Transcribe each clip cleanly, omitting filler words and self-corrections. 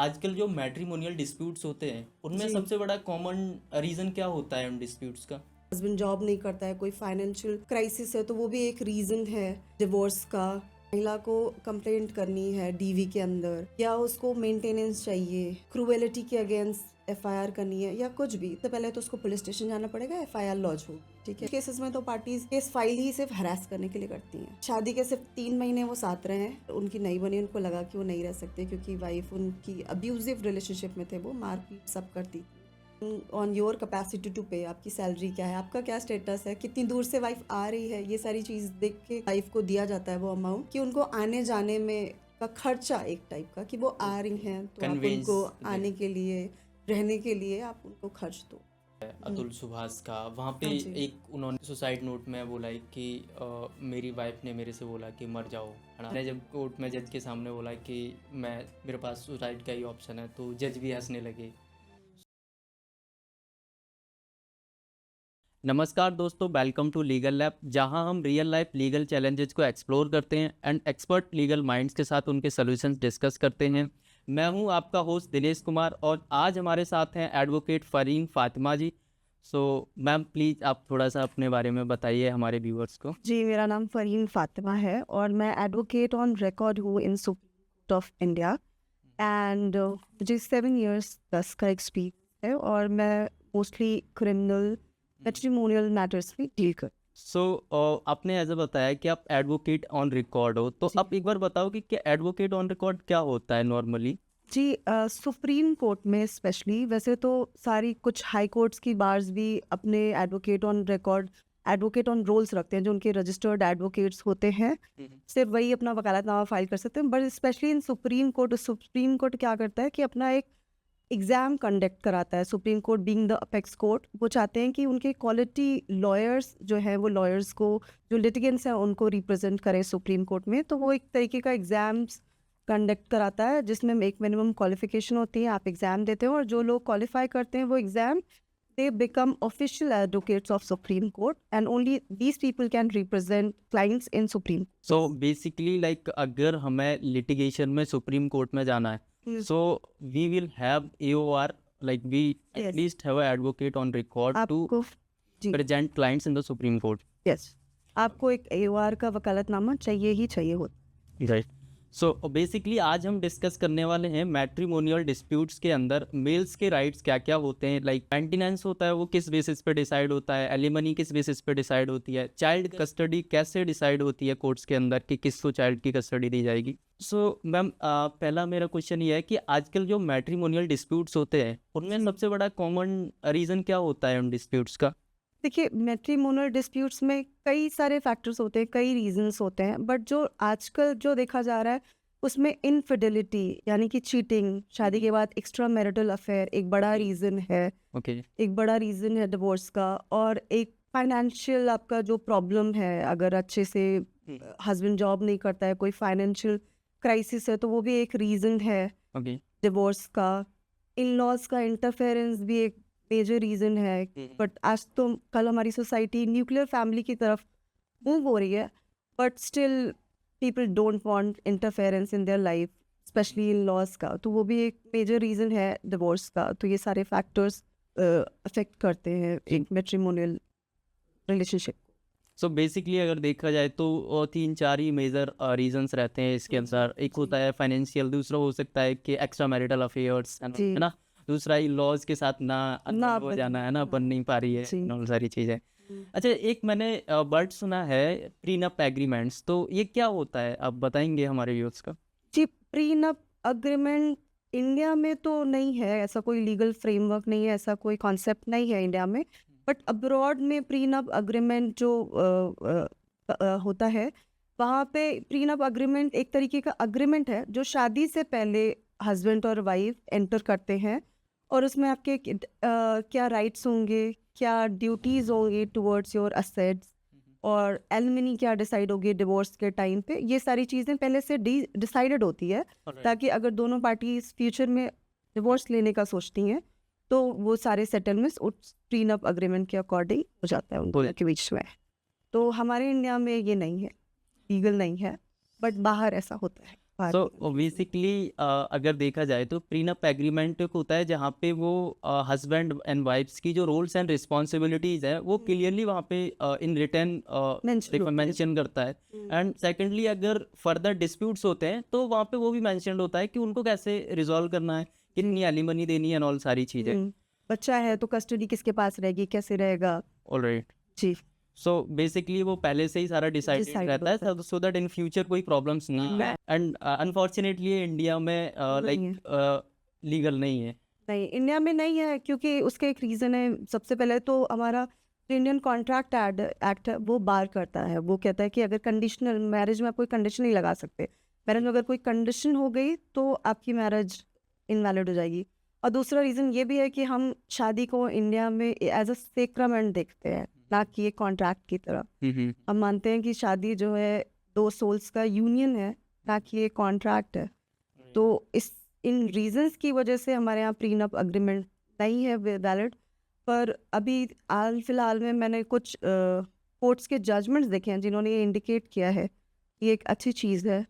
आजकल जो matrimonial disputes होते हैं उनमें जी। सबसे बड़ा कॉमन रीज़न क्या होता है उन डिस्प्यूट्स का? हस्बैंड जॉब नहीं करता है, कोई फाइनेंशियल क्राइसिस है, तो वो भी एक रीजन है डिवोर्स का। महिला को कंप्लेंट करनी है डीवी के अंदर, या उसको मेंटेनेंस चाहिए, क्रूएलिटी के अगेंस्ट एफआईआर करनी है, या कुछ भी, तो पहले तो उसको पुलिस स्टेशन जाना पड़ेगा, एफआईआर लॉन्च हो। ठीक है, केसेस में तो पार्टीज केस फाइल ही सिर्फ हरास करने के लिए करती हैं। शादी के सिर्फ 3 महीने वो साथ रहे हैं, उनकी नहीं बनी, उनको लगा कि वो नहीं रह सकते क्योंकि वाइफ उनकी अब्यूजिव रिलेशनशिप में थे, वो मारपीट सब करती थी। On your capacity to pay, आपकी सैलरी क्या है, आपका क्या स्टेटस है, कितनी दूर से वाइफ आ रही है, ये सारी चीज देख के वाइफ को दिया जाता है वो अमाउंट कि उनको आने जाने में का खर्चा एक टाइप का, कि वो आ रही हैं तो आप कन्वेंस उनको आने के लिए, रहने के लिए आप उनको खर्च दो। अतुल सुभाष का वहाँ पे हाँ जी। एक उन्होंने सुसाइड नोट में बोला है कि मेरी वाइफ ने मेरे से बोला कि मर जाओ, है ना। मैंने जब कोर्ट में जज के सामने बोला कि मेरे पास सुसाइड का ही ऑप्शन है, तो जज भी हंसने लगे। नमस्कार दोस्तों, वेलकम टू लीगल लैब, जहां हम रियल लाइफ लीगल चैलेंजेस को एक्सप्लोर करते हैं एंड एक्सपर्ट लीगल माइंड्स के साथ उनके सॉल्यूशंस डिस्कस करते हैं। मैं हूं आपका होस्ट दिनेश कुमार और आज हमारे साथ हैं advocate Fareen Fatima ji. So ma'am, please आप थोड़ा सा अपने बारे में बताइए हमारे व्यूअर्स को। जी, मेरा नाम फरीन फातिमा है और मैं एडवोकेट ऑन रिकॉर्ड हूँ in supreme court of India. And मुझे 7 इयर्स प्लस का एक्सपीरियंस है और मैं मोस्टली क्रिमिनल मैट्रिमोनियल मैटर्स में डील कर। सो आपने ऐसा बताया कि आप एडवोकेट ऑन रिकॉर्ड हो, तो जी। आप एक बार बताओ कि क्या एडवोकेट ऑन रिकॉर्ड क्या होता है नॉर्मली? जी, सुप्रीम कोर्ट में स्पेशली, वैसे तो सारी कुछ हाई कोर्ट्स की बार्स भी अपने advocate on record, advocate on rolls रखते हैं, जो उनके रजिस्टर्ड एडवोकेट्स होते हैं, सिर्फ वही अपना वकालतनामा फाइल कर सकते हैं। But specially in supreme court क्या करता है कि अपना एक एग्ज़ाम कंडक्ट कराता है। Supreme court being the apex court, वो चाहते हैं कि उनके क्वालिटी लॉयर्स जो हैं, वो लॉयर्स को, जो लिटिगेंट्स हैं, उनको रिप्रेजेंट करें सुप्रीम कोर्ट में। तो वो एक तरीके का एग्ज़ाम्स कंडक्ट कराता है जिसमें एक मिनिमम क्वालिफिकेशन होती है, आप एग्ज़ाम देते हो और जो लोग क्वालिफाई करते हैं वो exam, they become official advocates of Supreme Court and only these people can represent clients in Supreme Court. So basically like अगर हमें लिटिगेशन में सुप्रीम कोर्ट में जाना है, Hmm. so we will have AOR, like we Yes. at least have an advocate on record to आपको जी present clients in the Supreme Court. Yes आपको एक AOR का वकालतनामा चाहिए ही चाहिए होता। राइट। सो बेसिकली आज हम डिस्कस करने वाले हैं मैट्रिमोनियल डिस्प्यूट्स के अंदर मेल्स के राइट्स क्या क्या होते हैं। लाइक मेंटेनेंस होता है, वो किस बेसिस पे डिसाइड होता है, एलिमनी किस बेसिस पे डिसाइड होती है, चाइल्ड कस्टडी कैसे डिसाइड होती है कोर्ट्स के अंदर कि किसको चाइल्ड की कस्टडी दी जाएगी। सो मैम, पहला मेरा क्वेश्चन ये है कि आजकल जो मैट्रिमोनियल डिस्प्यूट्स होते हैं उनमें सबसे बड़ा कॉमन रीज़न क्या होता है उन डिस्प्यूट्स का? देखिए, मैट्रिमोनियल डिस्प्यूट्स में कई सारे फैक्टर्स होते हैं, कई रीजंस होते हैं, बट जो आजकल जो देखा जा रहा है उसमें इनफिडेलिटी यानी कि चीटिंग, शादी के बाद एक्स्ट्रा मैरिटल अफेयर एक बड़ा रीज़न है। ओके। एक बड़ा रीज़न है डिवोर्स का। और एक फाइनेंशियल आपका जो प्रॉब्लम है, अगर अच्छे से हस्बैंड जॉब नहीं करता है, कोई फाइनेंशियल क्राइसिस है, तो वो भी एक रीज़न है ओके। डिवोर्स का। इन लॉज का इंटरफेरेंस भी एक मेजर रीज़न है। बट आज तो कल हमारी सोसाइटी न्यूक्लियर फैमिली की तरफ मूव हो रही है, but still people don't want interference in their life, specially in laws का। तो वो भी एक मेजर रीज़न है डिवोर्स का। तो ये सारे फैक्टर्स अफेक्ट करते हैं एक मैट्रिमोनियल रिलेशनशिप। सो बेसिकली अगर देखा जाए तो 3-4 ही मेजर रीजंस रहते हैं इसके अंदर। एक होता है फाइनेंशियल, दूसरा हो सकता है कि एक्स्ट्रा मैरिटल अफेयर्स, है जी। ना। दूसरा ही लॉज के साथ ना हो बन- जाना, है ना, बन नहीं पा रही है, जी। और सारी चीज़ें। अच्छा, एक मैंने वर्ड सुना है प्रीनप एग्रीमेंट्स, तो ये क्या होता है, आप बताएंगे हमारे व्यूअर्स का? जी, प्रीनप अग्रीमेंट इंडिया में तो नहीं है, ऐसा कोई लीगल फ्रेमवर्क नहीं है, ऐसा कोई कॉन्सेप्ट नहीं है इंडिया में। बट अब्रॉड में प्रीनप अग्रीमेंट जो होता है, वहाँ पे प्रीनप अग्रीमेंट एक तरीके का अग्रीमेंट है जो शादी से पहले हस्बैंड और वाइफ एंटर करते हैं, और उसमें आपके क्या राइट्स होंगे, क्या ड्यूटीज़ होंगे टुवर्ड्स योर असेट्स, और एलिमनी क्या डिसाइड होगी डिवोर्स के टाइम पे। ये सारी चीज़ें पहले से डिसाइडेड होती है, ताकि अगर दोनों पार्टीज फ्यूचर में डिवोर्स लेने का सोचती हैं तो वो सारे सेटलमेंट्स उस प्रीनप अग्रीमेंट के अकॉर्डिंग हो जाता है उनके बीच में। तो हमारे इंडिया में ये नहीं है, लीगल नहीं है, बट बाहर ऐसा होता है। सो पार्टी कंट्रीज में। बेसिकली अगर देखा जाए तो प्रीनप एग्रीमेंट एक होता है जहाँ पे वो हस्बैंड एंड वाइफ्स की जो रोल्स एंड रिस्पॉन्सिबिलिटीज है वो क्लियरली वहाँ पे इन रिटर्न मेंशन होती है। मेंशन करता है। एंड सेकेंडली अगर फर्दर डिस्प्यूट्स होते हैं तो वहाँ पे वो भी मेंशन होता है कि उनको कैसे रिजॉल्व करना है, कितनी एलिमनी देनी है एंड ऑल सारी चीज़ें। बच्चा है तो कस्टडी किसके पास रहेगी, कैसे रहेगा। ऑलराइट। जी, सो बेसिकली वो पहले से ही सारा डिसाइडेड डिसाइड रहता होता है सो दैट इन फ्यूचर कोई प्रॉब्लम्स ना ना- आए। एंड अनफॉर्चुनेटली इंडिया में नहीं लाइक है। लीगल नहीं है। नहीं, इंडिया में नहीं है क्योंकि उसका एक रीज़न है। सबसे पहले तो हमारा इंडियन कॉन्ट्रैक्ट एक्ट है, वो बार करता है। वो कहता है कि अगर कंडीशनल मैरिज में आप कोई कंडीशन नहीं लगा सकते। मैरिज में अगर कोई कंडीशन हो गई तो आपकी मैरिज इनवैलिड हो जाएगी। और दूसरा रीज़न ये भी है कि हम शादी को इंडिया में एज अ सेक्रामेंट देखते हैं, ना कि एक कॉन्ट्रैक्ट की तरह। हम मानते हैं कि शादी जो है दो सोल्स का यूनियन है, ना कि एक कॉन्ट्रैक्ट है। तो इस इन रीजंस की वजह से हमारे यहाँ प्रीनप अग्रीमेंट नहीं है वैलिड। पर अभी हाल फिलहाल में मैंने कुछ कोर्ट्स के जजमेंट्स देखे हैं जिन्होंने ये इंडिकेट किया है कि ये एक अच्छी चीज़ है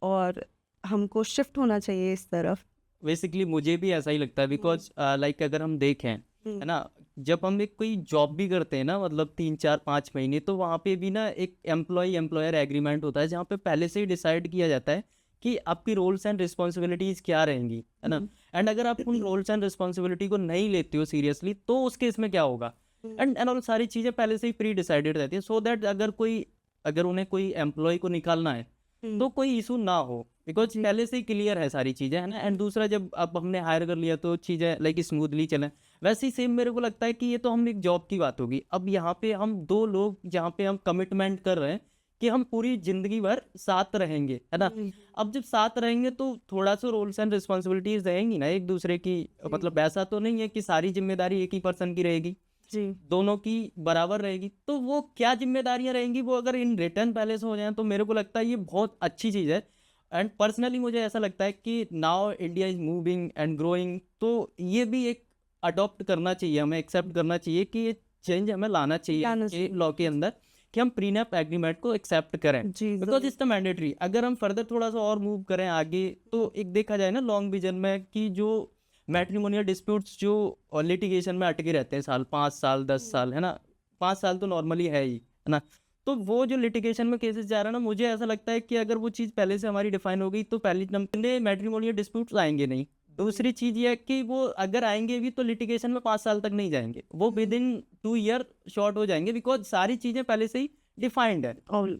और हमको शिफ्ट होना चाहिए इस तरफ। बेसिकली मुझे भी ऐसा ही लगता है बिकॉज लाइक अगर हम देखें है ना, जब हम एक कोई जॉब भी करते हैं ना मतलब 3 4 5 महीने तो वहाँ पे भी ना एक एम्प्लॉय एम्प्लॉयर एग्रीमेंट होता है जहाँ पे पहले से ही डिसाइड किया जाता है कि आपकी रोल्स एंड रिस्पॉन्सिबिलिटीज़ क्या रहेंगी, है ना। एंड अगर आप उन रोल्स एंड रिस्पॉन्सिबिलिटी को नहीं लेते हो सीरियसली तो उस केस में क्या होगा। एंड और सारी चीज़ें पहले से ही प्री डिसाइडेड रहती है सो दैट अगर उन्हें कोई एम्प्लॉय को निकालना है तो कोई इशू ना हो बिकॉज जी। पहले से ही क्लियर है सारी चीज़ें, है ना। एंड दूसरा जब अब हमने हायर कर लिया तो चीज़ें लाइक स्मूथली चलें। वैसे ही सेम मेरे को लगता है कि ये तो हम एक जॉब की बात होगी। अब यहाँ पे हम दो लोग जहाँ पे हम कमिटमेंट कर रहे हैं कि हम पूरी जिंदगी भर साथ रहेंगे, है ना। अब जब साथ रहेंगे तो थोड़ा सा रोल्स एंड रिस्पॉन्सिबिलिटीज रहेंगी ना एक दूसरे की। मतलब ऐसा तो नहीं है कि सारी जिम्मेदारी एक ही पर्सन की रहेगी, जी, दोनों की बराबर रहेगी। तो वो क्या जिम्मेदारियां रहेंगी वो अगर इन रिटर्न पहले से हो जाए तो मेरे को लगता है ये बहुत अच्छी चीज़ है। एंड पर्सनली मुझे ऐसा लगता है कि now India is moving and growing तो ये भी एक अडॉप्ट करना चाहिए, हमें एक्सेप्ट करना चाहिए कि ये चेंज हमें लाना लाना चाहिए लॉ के अंदर कि हम प्रीनप एग्रीमेंट को एक्सेप्ट करें जी, बिकॉज इट्स द मैंडेटरी। अगर हम फर्दर थोड़ा सा और मूव करें आगे तो एक देखा जाए ना लॉन्ग विजन में कि जो मैट्रिमोनियल डिस्प्यूट्स जो लिटिगेशन में अटके रहते हैं 5 साल 10 साल, है ना। 5 साल तो नॉर्मली है ना। तो वो जो लिटिगेशन में केसेस जा रहा है ना, मुझे ऐसा लगता है कि अगर वो चीज़ पहले से हमारी डिफाइन हो गई तो पहली नंबर मैट्रिमोनियल डिस्प्यूट्स आएंगे नहीं। दूसरी चीज़ ये है कि वो अगर आएंगे भी तो लिटिगेशन में 5 साल तक नहीं जाएंगे, वो विद इन 2 ईयर शॉर्ट हो जाएंगे बिकॉज सारी चीज़ें पहले से ही डिफाइंड और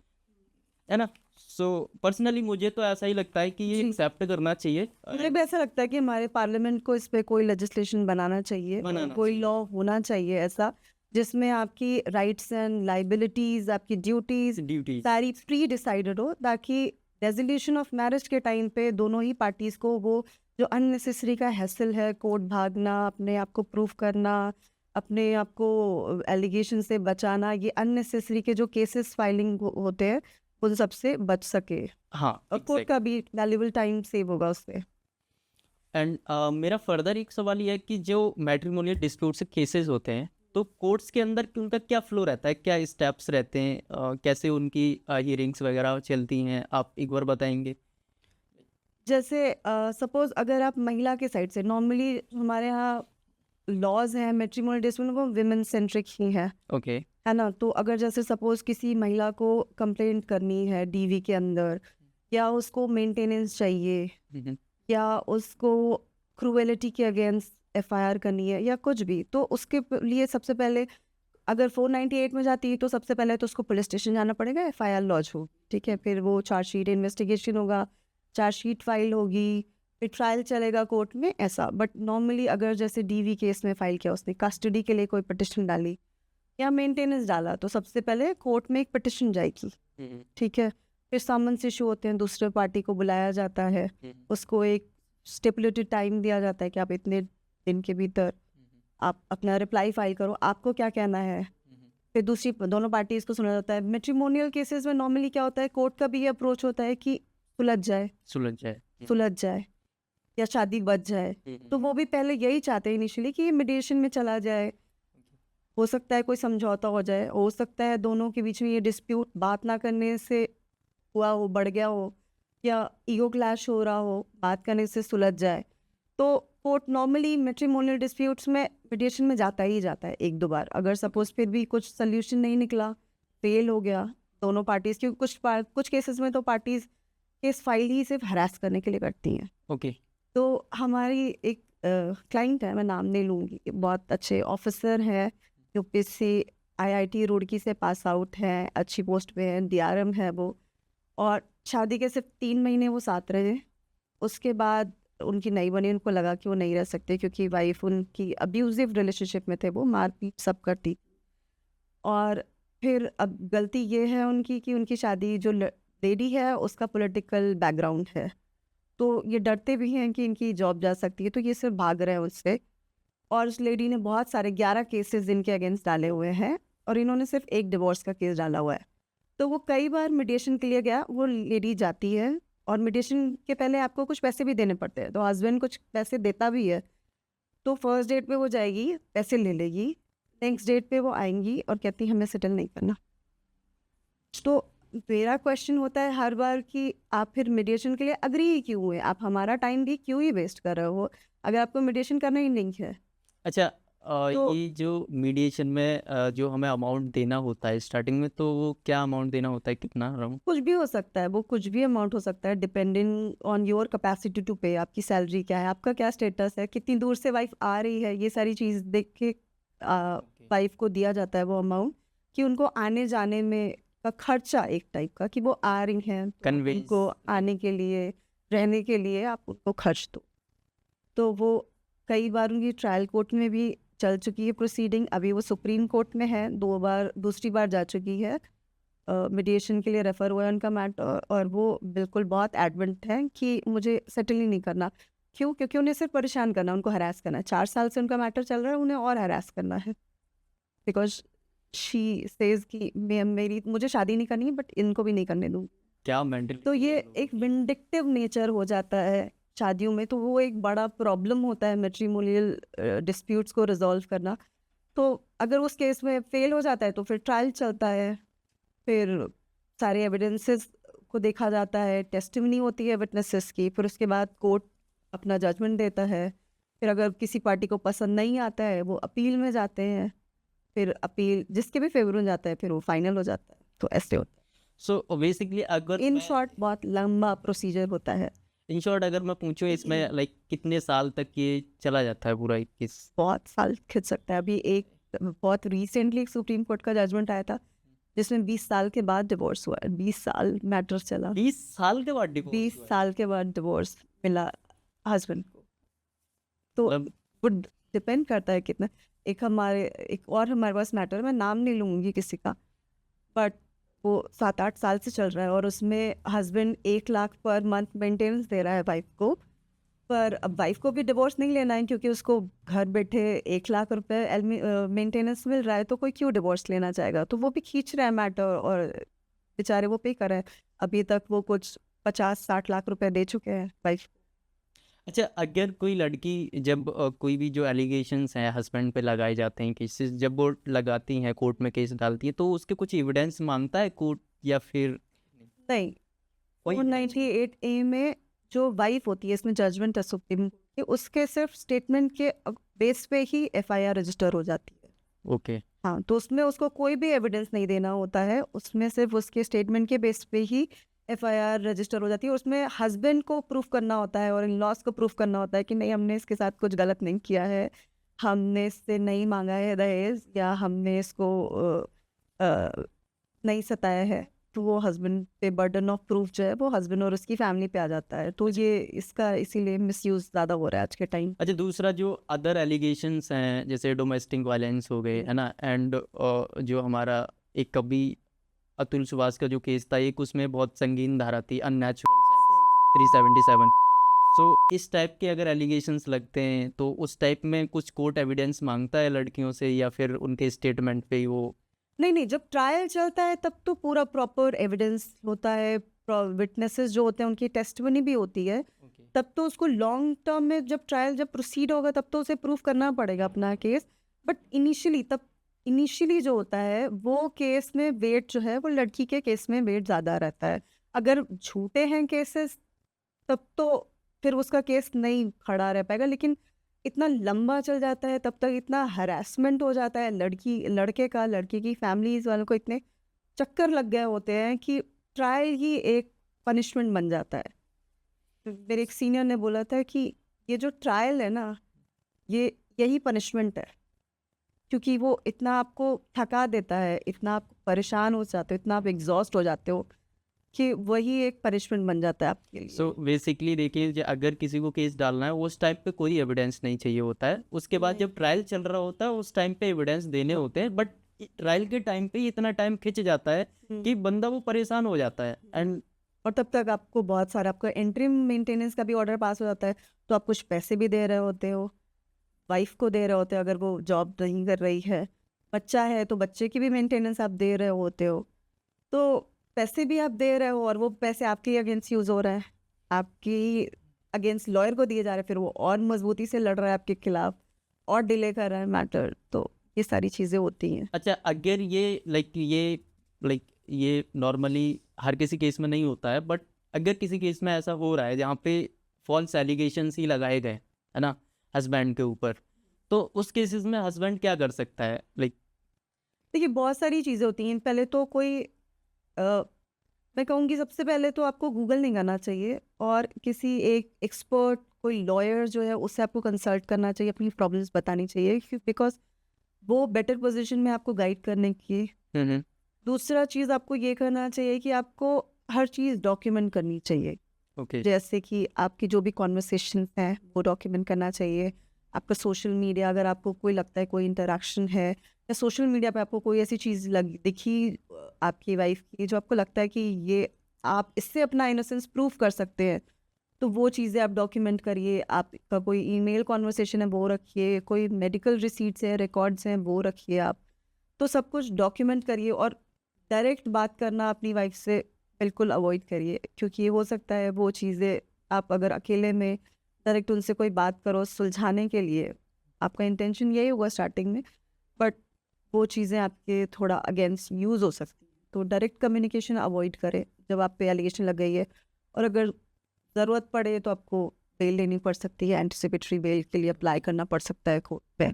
है ना। सो पर्सनली मुझे तो ऐसा ही लगता है कि ये जी। एक्सेप्ट करना चाहिए। मुझे भी ऐसा लगता है कि हमारे पार्लियामेंट को इस पे कोई लेजिस्लेशन बनाना चाहिए, बनाना कोई चाहिए। लॉ होना चाहिए ऐसा जिसमें आपकी राइट्स एंड लाइबिलिटीज, आपकी ड्यूटीज ड्यूटीज सारी प्री डिसाइडेड हो, ताकि रेजोल्यूशन ऑफ मैरिज के टाइम पे दोनों ही पार्टीज को वो जो अननेसेसरी का हैसल है, कोर्ट भागना, अपने आप को प्रूफ करना, अपने आप को एलिगेशन से बचाना, ये अननेसेसरी के जो केसेस फाइलिंग होते हैं उन सबसे बच सके। हाँ और कोर्ट का भी वैल्यूबल टाइम सेव होगा उससे। एंड मेरा फर्दर एक सवाल ये है कि जो मैट्रिमोनियल डिस्प्यूट से केसेस होते हैं तो कोर्ट्स के अंदर उनका क्या फ्लो रहता है, क्या स्टेप्स रहते हैं, कैसे उनकी हियरिंग्स वगैरह चलती हैं, आप एक बार बताएंगे। जैसे सपोज अगर आप महिला के साइड से, नॉर्मली हमारे यहाँ लॉज हैं मैट्रिमोनियल डिस्प्यूट वो विमेन सेंट्रिक ही है ओके। है ना। तो अगर जैसे सपोज किसी महिला को कंप्लेंट करनी है डीवी के अंदर, या उसको मेंटेनेंस चाहिए, या उसको क्रूएलिटी के अगेंस्ट एफआईआर करनी है या कुछ भी, तो उसके लिए सबसे पहले अगर 498 में जाती है तो सबसे पहले तो उसको पुलिस स्टेशन जाना पड़ेगा, एफआईआर लॉज हो, ठीक है। फिर वो चार्जशीट इन्वेस्टिगेशन होगा, चार्जशीट फाइल होगी, फिर ट्रायल चलेगा कोर्ट में, ऐसा। बट नॉर्मली अगर जैसे डीवी केस में फाइल किया, उसने कस्टडी के लिए कोई पिटिशन डाली या मेंटेनेंस डाला, तो सबसे पहले कोर्ट में एक पिटिशन जाएगी, ठीक है। फिर समन्स इशू होते हैं, दूसरे पार्टी को बुलाया जाता है, उसको एक स्टिपुलेटेड टाइम दिया जाता है कि आप इतने दिन के भीतर आप अपना रिप्लाई फाइल करो, आपको क्या कहना है। फिर दूसरी दोनों पार्टीज को सुना जाता है। मैट्रिमोनियल केसेस में नॉर्मली क्या होता है, कोर्ट का भी ये अप्रोच होता है कि सुलझ जाए या शादी बच जाए। तो वो भी पहले यही चाहते हैं इनिशियली कि ये मीडिएशन में चला जाए, हो सकता है कोई समझौता हो जाए, हो सकता है दोनों के बीच में ये डिस्प्यूट बात ना करने से हुआ हो, बढ़ गया हो, या ईगो क्लैश हो रहा हो, बात करने से सुलझ जाए, तो कोर्ट नॉर्मली मैट्रिमोनियल डिस्प्यूट्स में मीडिएशन में जाता ही जाता है 1-2 बार। अगर सपोज़ फिर भी कुछ सॉल्यूशन नहीं निकला, फेल हो गया दोनों पार्टीज़, क्योंकि कुछ केसेस में तो पार्टीज़ केस फाइल ही सिर्फ हरास करने के लिए करती हैं। ओके। तो हमारी एक क्लाइंट है, मैं नाम नहीं लूँगी, बहुत अच्छे ऑफिसर हैं, यूपीएससी आईआईटी रुड़की से पास आउट हैं, अच्छी पोस्ट पे हैं, डीआरएम है वो, और शादी के सिर्फ 3 महीने वो साथ रहे। उसके बाद उनकी नई बनी, उनको लगा कि वो नहीं रह सकते क्योंकि वाइफ उनकी अब्यूजिव रिलेशनशिप में थे, वो मारपीट सब करती। और फिर अब गलती ये है उनकी कि उनकी शादी जो लेडी है उसका पॉलिटिकल बैकग्राउंड है, तो ये डरते भी हैं कि इनकी जॉब जा सकती है, तो ये सिर्फ भाग रहे हैं उससे। और उस लेडी ने बहुत सारे 11 केसेस इनके अगेंस्ट डाले हुए हैं, और इन्होंने सिर्फ एक डिवोर्स का केस डाला हुआ है। तो वो कई बार मीडिएशन के लिए गया, वो लेडी जाती है, और मीडिएशन के पहले आपको कुछ पैसे भी देने पड़ते हैं, तो हस्बैंड कुछ पैसे देता भी है। तो फर्स्ट डेट पे वो जाएगी, पैसे ले लेगी, नेक्स्ट डेट पे वो आएंगी और कहती हमें सेटल नहीं करना। तो मेरा क्वेश्चन होता है हर बार कि आप फिर मीडिएशन के लिए अग्री ही क्यों हुए? आप हमारा टाइम भी क्यों ही वेस्ट कर रहे हो, अगर आपको मीडिएशन करना ही नहीं है? अच्छा, तो ये जो मीडिएशन में जो हमें अमाउंट देना होता है स्टार्टिंग में, तो वो क्या अमाउंट देना होता है, कितना अराउंड? कुछ भी हो सकता है, वो कुछ भी अमाउंट हो सकता है, depending on your capacity to pay. आपकी सैलरी क्या है, आपका क्या स्टेटस है, कितनी दूर से वाइफ आ रही है, ये सारी चीज़ देख के वाइफ को दिया जाता है वो अमाउंट, कि उनको आने जाने में का खर्चा एक टाइप का, कि वो आ रही हैं तो कन्वेंस। उनको आने के लिए, रहने के लिए आप उनको खर्च दो। तो वो कई बार उनकी ट्रायल कोर्ट में भी चल चुकी है प्रोसीडिंग, अभी वो सुप्रीम कोर्ट में है, 2 बार, दूसरी बार जा चुकी है, मीडिएशन के लिए रेफ़र हुआ है उनका मैटर, और वो बिल्कुल बहुत एडमेंट हैं कि मुझे सेटल ही नहीं करना। क्यों? क्योंकि उन्हें सिर्फ परेशान करना, उनको हरास करना है। 4 साल से उनका मैटर चल रहा है, उन्हें और हरास करना है, बिकॉज शी सेज कि मेरी मुझे शादी नहीं करनी है, बट इनको भी नहीं करने दूँ। क्या तो मेंटलिटी ये है लोगों एक की? विंडिक्टिव नेचर हो जाता है शादियों में, तो वो एक बड़ा प्रॉब्लम होता है मैट्रिमोनियल डिस्प्यूट्स को रिजॉल्व करना। तो अगर उस केस में फेल हो जाता है तो फिर ट्रायल चलता है, फिर सारे एविडेंसेस को देखा जाता है, टेस्टिमनी होती है विटनेसेस की, फिर उसके बाद कोर्ट अपना जजमेंट देता है। फिर अगर किसी पार्टी को पसंद नहीं आता है, वो अपील में जाते हैं, फिर अपील जिसके भी फेवर में जाता है, फिर वो फाइनल हो जाता है। तो ऐसे होता सो बेसिकली अगर है। इन मैं शॉर्ट बहुत लंबा प्रोसीजर होता है, इन शॉर्ट अगर मैं पूछूं, इसमें लाइक कितने साल तक ये चला जाता है पूरा 21? बहुत साल खिंच सकता है। अभी एक बहुत रिसेंटली एक सुप्रीम कोर्ट का जजमेंट आया था, जिसमें 20 साल के बाद डिवोर्स हुआ है। 20 साल मैटर चला, 20 साल के बाद 20 डिवोर्स हुआ है? साल के बाद डिवोर्स मिला हस्बैंड को। तो मतलब वो डिपेंड करता है कितना। एक और हमारे पास मैटर है, मैं नाम नहीं लूँगी किसी का, बट वो 7-8 साल से चल रहा है, और उसमें husband 1 lakh per month maintenance दे रहा है वाइफ को। पर अब वाइफ को भी डिवोर्स नहीं लेना है, क्योंकि उसको घर बैठे 1 लाख रुपए मेंटेनेंस मिल रहा है, तो कोई क्यों डिवोर्स लेना चाहेगा? तो वो भी खींच रहा है मैटर, और बेचारे वो पे कर रहे हैं। अभी तक वो कुछ 50-60 लाख रुपए दे चुके हैं वाइफ। अच्छा, अगर कोई लड़की जब कोई भी जो एलिगेशंस हैं हस्बैंड पे लगाए जाते हैं, केसेस जब वो लगाती हैं, कोर्ट में केस डालती है, तो उसके कुछ एविडेंस मांगता है कोर्ट, या फिर नहीं, कोई evidence नहीं? 498A में जो वाइफ होती है, इसमें जजमेंट है सुप्रीम कोर्ट की, उसके सिर्फ स्टेटमेंट के बेस पे ही एफआईआर रजिस्टर हो जाती है। ओके। हाँ, तो उसमें उसको कोई भी एविडेंस नहीं देना होता है, उसमें सिर्फ उसके स्टेटमेंट के बेस पे ही एफआईआर रजिस्टर हो जाती है। उसमें हस्बैंड को प्रूफ करना होता है और इन लॉज को प्रूफ करना होता है कि नहीं, हमने इसके साथ कुछ गलत नहीं किया है, हमने इससे नहीं मांगा है दहेज, या हमने इसको नहीं सताया है। तो वो हस्बैंड पे बर्डन ऑफ प्रूफ जो है वो हस्बैंड और उसकी फैमिली पे आ जाता है। तो ये इसका इसीलिए मिसयूज ज़्यादा हो रहा है आज के टाइम। अच्छा, दूसरा जो अदर एलिगेशंस हैं, जैसे डोमेस्टिक वायलेंस हो गए, है ना, एंड जो हमारा एक कभी अतुल सुभाष का जो केस था, एक उसमें बहुत संगीन धारा थी, अननेचुरल सेक्स 377। सो इस टाइप के अगर एलिगेशंस लगते हैं, तो उस टाइप में कुछ कोर्ट एविडेंस मांगता है लड़कियों से, या फिर उनके स्टेटमेंट पे ही वो? नहीं, जब ट्रायल चलता है तब तो पूरा प्रॉपर एविडेंस होता है, विटनेसेस जो होते हैं उनकी टेस्टिमनी भी होती है। तब तो उसको लॉन्ग टर्म में जब ट्रायल जब प्रोसीड होगा तब तो उसे प्रूफ करना पड़ेगा अपना केस। बट इनिशियली जो होता है वो केस में वेट जो है वो लड़की के केस में वेट ज़्यादा रहता है। अगर झूठे हैं केसेस तब तो फिर उसका केस नहीं खड़ा रह पाएगा, लेकिन इतना लंबा चल जाता है, तब तक इतना हरासमेंट हो जाता है लड़के का, लड़की की फैमिलीज वालों को इतने चक्कर लग गए होते हैं कि ट्रायल ही एक पनिशमेंट बन जाता है। मेरे एक सीनियर ने बोला था कि ये जो ट्रायल है ना, यही पनिशमेंट है, क्योंकि वो इतना आपको थका देता है, इतना आप परेशान हो जाते हो, इतना आप एग्जॉस्ट हो जाते हो कि वही एक पनिशमेंट बन जाता है आपके लिए। सो बेसिकली देखिए, अगर किसी को केस डालना है उस टाइम पे कोई एविडेंस नहीं चाहिए होता है, उसके बाद जब ट्रायल चल रहा होता है उस टाइम पे एविडेंस देने होते हैं, बट ट्रायल के टाइम पे इतना टाइम खिंच जाता है कि बंदा वो परेशान हो जाता है। एंड और तब तक आपको बहुत सारा, आपका इंटरिम मेंटेनेंस का भी ऑर्डर पास हो जाता है, तो आप कुछ पैसे भी दे रहे होते हो, वाइफ को दे रहे होते हो अगर वो जॉब नहीं कर रही है, बच्चा है तो बच्चे की भी मेंटेनेंस आप दे रहे होते हो, तो पैसे भी आप दे रहे हो और वो पैसे आपके अगेंस्ट यूज़ हो रहा है, आपकी अगेंस्ट लॉयर को दिए जा रहे हैं, फिर वो और मजबूती से लड़ रहा है आपके खिलाफ और डिले कर रहा है मैटर, तो ये सारी चीज़ें होती हैं। अच्छा, अगर ये नॉर्मली हर किसी केस में नहीं होता है, बट अगर किसी केस में ऐसा हो रहा है जहाँ पे फॉल्स एलिगेशंस ही लगाए गए है ना हस्बैंड के ऊपर, तो उस केसेस में हस्बैंड क्या कर सकता है? देखिए बहुत सारी चीज़ें होती हैं। पहले तो कोई मैं कहूँगी सबसे पहले तो आपको गूगल नहीं करना चाहिए और किसी एक एक्सपर्ट, कोई लॉयर जो है उससे आपको कंसल्ट करना चाहिए, अपनी प्रॉब्लम्स बतानी चाहिए, बिकॉज वो बेटर पोजीशन में आपको गाइड करने की। दूसरा चीज़ आपको ये करना चाहिए कि आपको हर चीज़ डॉक्यूमेंट करनी चाहिए। ओके। जैसे कि आपकी जो भी कॉन्वर्सेशन हैं वो डॉक्यूमेंट करना चाहिए। आपका सोशल मीडिया, अगर आपको कोई लगता है कोई इंटरेक्शन है या सोशल मीडिया पे आपको कोई ऐसी चीज़ दिखी आपकी वाइफ की जो आपको लगता है कि ये आप इससे अपना इनोसेंस प्रूव कर सकते हैं, तो वो चीज़ें आप डॉक्यूमेंट करिए। आपका कोई ईमेल कॉन्वर्सेशन है वो रखिए, कोई मेडिकल रिसीट्स हैं, रिकॉर्ड्स हैं वो रखिए आप। तो सब कुछ डॉक्यूमेंट करिए और डायरेक्ट बात करना अपनी वाइफ से बिल्कुल अवॉइड करिए, क्योंकि हो सकता है वो चीज़ें आप अगर अकेले में डायरेक्ट उनसे कोई बात करो सुलझाने के लिए, आपका इंटेंशन यही होगा स्टार्टिंग में, बट वो चीज़ें आपके थोड़ा अगेंस्ट यूज़ हो सकती हैं। तो डायरेक्ट कम्युनिकेशन अवॉइड करें जब आप पे एलिगेशन लग गई है, और अगर ज़रूरत पड़े तो आपको बेल लेनी पड़ सकती है, एंटिसिपेटरी बेल के लिए अप्लाई करना पड़ सकता है कोर्ट पे,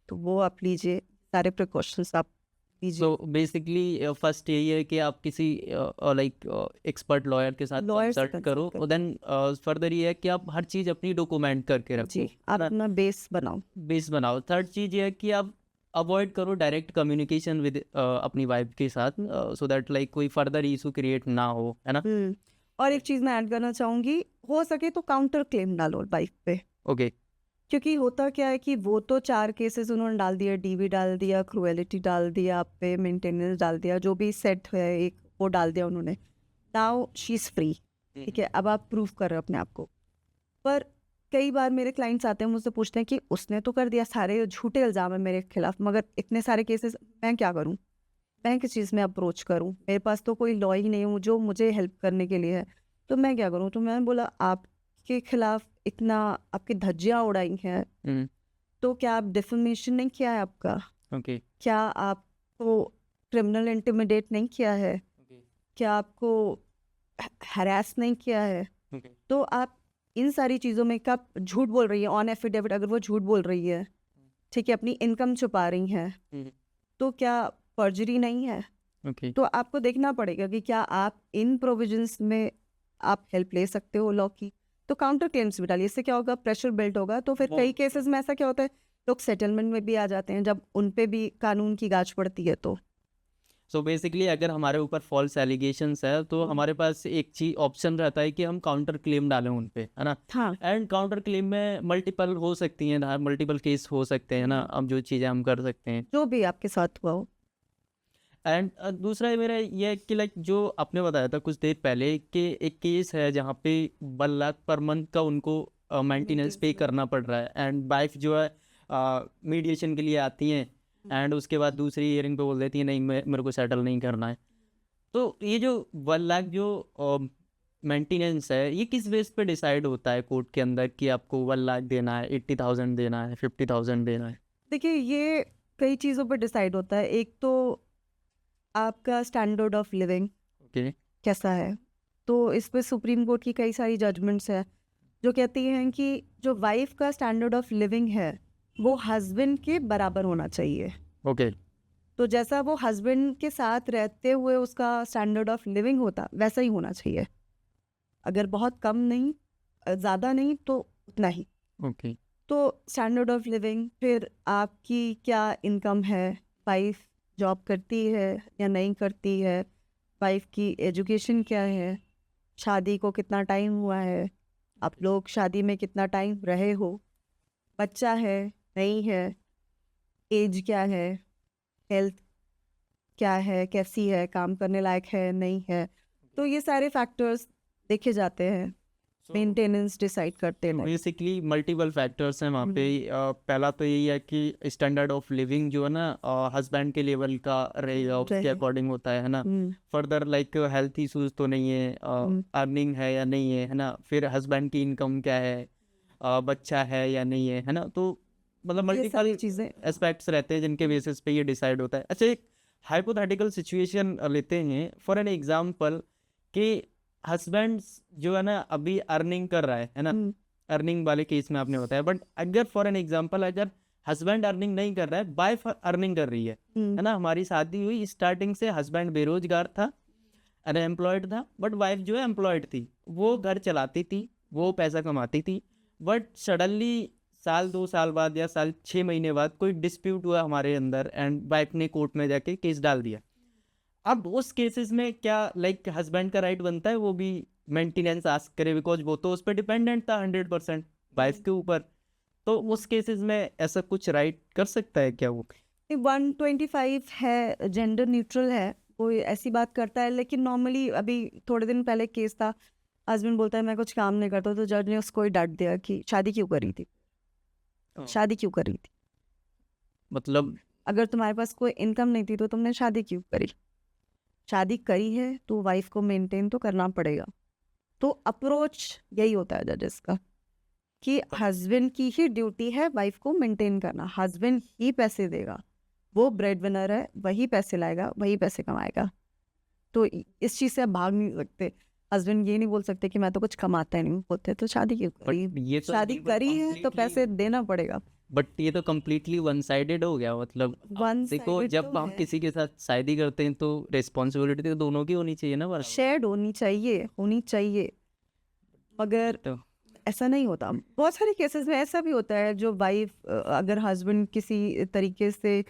तो वो आप लीजिए, सारे प्रिकॉशंस आप लीजिए। सो बेसिकली फर्स्ट यही है कि आप किसी एक्सपर्ट लॉयर के साथ लॉयर से कंसल्ट करो, कंसल्ट और देन फर्दर ये है कि आप हर चीज़ अपनी डॉक्यूमेंट करके रखो, जी, आप अपना बेस बनाओ। बेस बनाओ। थर्ड चीज़ ये है कि आप अवॉइड करो डायरेक्ट कम्युनिकेशन विद अपनी वाइफ के साथ, सो दैट कोई फर्दर इशू क्रिएट ना हो, है ना? और एक चीज़ मैं ऐड करना चाहूँगी, हो सके तो काउंटर क्लेम डालो वाइफ पे, ओके। क्योंकि होता क्या है कि वो तो 4 केसेस उन्होंने डाल दिया, डीवी डाल दिया, क्रुएलिटी डाल दिया, आप पे मेंटेनेंस डाल दिया, जो भी सेट है एक वो डाल दिया उन्होंने। नाउ शी इज़ फ्री, ठीक है, अब आप प्रूव कर रहे हो अपने आप को। पर कई बार मेरे क्लाइंट्स आते हैं मुझसे पूछते हैं कि उसने तो कर दिया, सारे झूठे इल्ज़ाम है मेरे खिलाफ, मगर इतने सारे केसेस मैं क्या करूँ? मैं किस चीज़ में अप्रोच करूँ? मेरे पास तो कोई लॉ ही नहीं है जो मुझे हेल्प करने के लिए है, तो मैं क्या करूँ? तो मैंने बोला आपके खिलाफ इतना आपकी धज्जियाँ उड़ाई हैं, तो क्या आप डिफेमेशन नहीं किया है आपका? ओके। क्या आपको क्रिमिनल इंटिमिडेट नहीं किया है? क्या आपको हरास नहीं किया है? तो आप इन सारी चीज़ों में कब झूठ बोल रही है ऑन एफिडेविट, अगर वो झूठ बोल रही है, ठीक है, अपनी इनकम छुपा रही हैं, तो क्या फर्जरी नहीं है? ओके। तो आपको देखना पड़ेगा कि क्या आप इन प्रोविजंस में आप हेल्प ले सकते हो लॉ की। तो काउंटर क्लेम्स भी डालिए, इससे क्या होगा, प्रेशर बिल्ड होगा। तो फिर कई केसेस में ऐसा क्या होता है, लोग सेटलमेंट में भी आ जाते हैं जब उन पे भी कानून की गाज पड़ती है। तो सो बेसिकली अगर हमारे ऊपर फॉल्स एलिगेशंस है तो हमारे पास एक चीज ऑप्शन रहता है कि हम काउंटर क्लेम डालें उन पे, है ना? हाँ, एंड काउंटर क्लेम में मल्टीपल हो सकती हैं ना, मल्टीपल केस हो सकते हैं ना, अब जो चीज़ें हम कर सकते हैं। जो भी आपके साथ हुआ हो। एंड दूसरा मेरा ये है कि जो आपने बताया था कुछ देर पहले कि एक केस है जहाँ पे 1 लाख पर मंथ का उनको मेंटेनेंस पे करना पड़ रहा है, एंड वाइफ जो है मीडिएशन के लिए आती हैं, एंड उसके बाद दूसरी हियरिंग पे बोल देती है नहीं मेरे को सेटल नहीं करना है। तो ये जो 1 लाख जो मेंटेनेंस है ये किस बेस पे डिसाइड होता है कोर्ट के अंदर कि आपको 1 लाख देना है, 80,000 देना है, 50,000 देना है? देखिए ये कई चीज़ों पर डिसाइड होता है। एक तो आपका स्टैंडर्ड ऑफ लिविंग ओके। कैसा है, तो इस पे सुप्रीम कोर्ट की कई सारी जजमेंट्स है जो कहती हैं कि जो वाइफ का स्टैंडर्ड ऑफ लिविंग है वो हस्बैंड के बराबर होना चाहिए। ओके। तो जैसा वो हस्बैंड के साथ रहते हुए उसका स्टैंडर्ड ऑफ लिविंग होता वैसा ही होना चाहिए, अगर बहुत कम नहीं ज़्यादा नहीं तो उतना ही। ओके। तो स्टैंडर्ड ऑफ लिविंग, फिर आपकी क्या इनकम है, वाइफ जॉब करती है या नहीं करती है, वाइफ की एजुकेशन क्या है, शादी को कितना टाइम हुआ है, आप लोग शादी में कितना टाइम रहे हो, बच्चा है नहीं है, एज क्या है, हेल्थ क्या है, कैसी है, काम करने लायक है नहीं है। तो ये सारे फैक्टर्स देखे जाते हैं, मेंटेनेंस डिसाइड करते हैं। बेसिकली मल्टीपल फैक्टर्स हैं वहाँ पे। पहला तो यही है कि स्टैंडर्ड ऑफ लिविंग जो है ना हस्बैंड के लेवल का रहेगा, उसके अकॉर्डिंग होता है ना। फर्दर लाइक हेल्थ इश्यूज तो नहीं है, अर्निंग है या नहीं है ना, फिर हस्बैंड की इनकम क्या है, बच्चा है या नहीं है ना। तो मतलब मल्टीपल चीज़ें एस्पेक्ट्स रहते हैं जिनके बेसिस पे ये डिसाइड होता है। अच्छा, एक हाइपोथेटिकल सिचुएशन लेते हैं फॉर एन एग्जांपल कि हस्बैंड जो है ना अभी अर्निंग कर रहा है ना, अर्निंग वाले केस में आपने बताया। बट अगर फॉर एन एग्जांपल अगर हस्बैंड अर्निंग नहीं कर रहा है, वाइफ अर्निंग कर रही है ना। हमारी शादी हुई, स्टार्टिंग से हस्बैंड बेरोजगार था, अनएम्प्लॉयड था, बट वाइफ जो है एम्प्लॉयड थी, वो घर चलाती थी, वो पैसा कमाती थी। बट सडनली साल 2 साल बाद या साल 6 महीने बाद कोई डिस्प्यूट हुआ हमारे अंदर एंड वाइफ ने कोर्ट में जाके केस डाल दिया। अब उस केसेस में क्या लाइक हस्बैंड का राइट बनता है वो भी मेंटेनेंस आस्क करे, बिकॉज वो तो उस पर डिपेंडेंट था 100% वाइफ के ऊपर। तो उस केसेस में ऐसा कुछ राइट कर सकता है क्या वो? 125 है, जेंडर न्यूट्रल है, कोई ऐसी बात करता है। लेकिन नॉर्मली अभी थोड़े दिन पहले केस था, हस्बैंड बोलता है मैं कुछ काम नहीं करता, तो जज ने उसको ही डांट दिया कि शादी क्यों करी थी, शादी क्यों करी थी, मतलब अगर तुम्हारे पास कोई इनकम नहीं थी तो तुमने शादी क्यों करी, शादी करी है तो वाइफ को मेंटेन तो करना पड़ेगा। तो अप्रोच यही होता है जजेस का कि हस्बैंड की ही ड्यूटी है वाइफ को मेंटेन करना, हस्बैंड ही पैसे देगा, वो ब्रेड विनर है, वही पैसे लाएगा, वही पैसे कमाएगा। तो इस चीज़ से आप भाग नहीं सकते। हस्बैंड ये नहीं बोल सकते कि मैं तो कुछ कमाता ही नहीं, बोलते तो शादी क्यों करी, ये तो शादी करी है तो पैसे देना पड़ेगा। बट ये तो कम्प्लीटली वन साइडेड हो गया। मतलब देखो, जब हम किसी के साथ शादी करते हैं तो रिस्पॉन्सिबिलिटी तो दोनों की होनी चाहिए ना, शेयर्ड होनी चाहिए, मगर तो ऐसा नहीं होता। बहुत सारे केसेस में ऐसा भी होता है जो वाइफ अगर हस्बैंड किसी तरीके से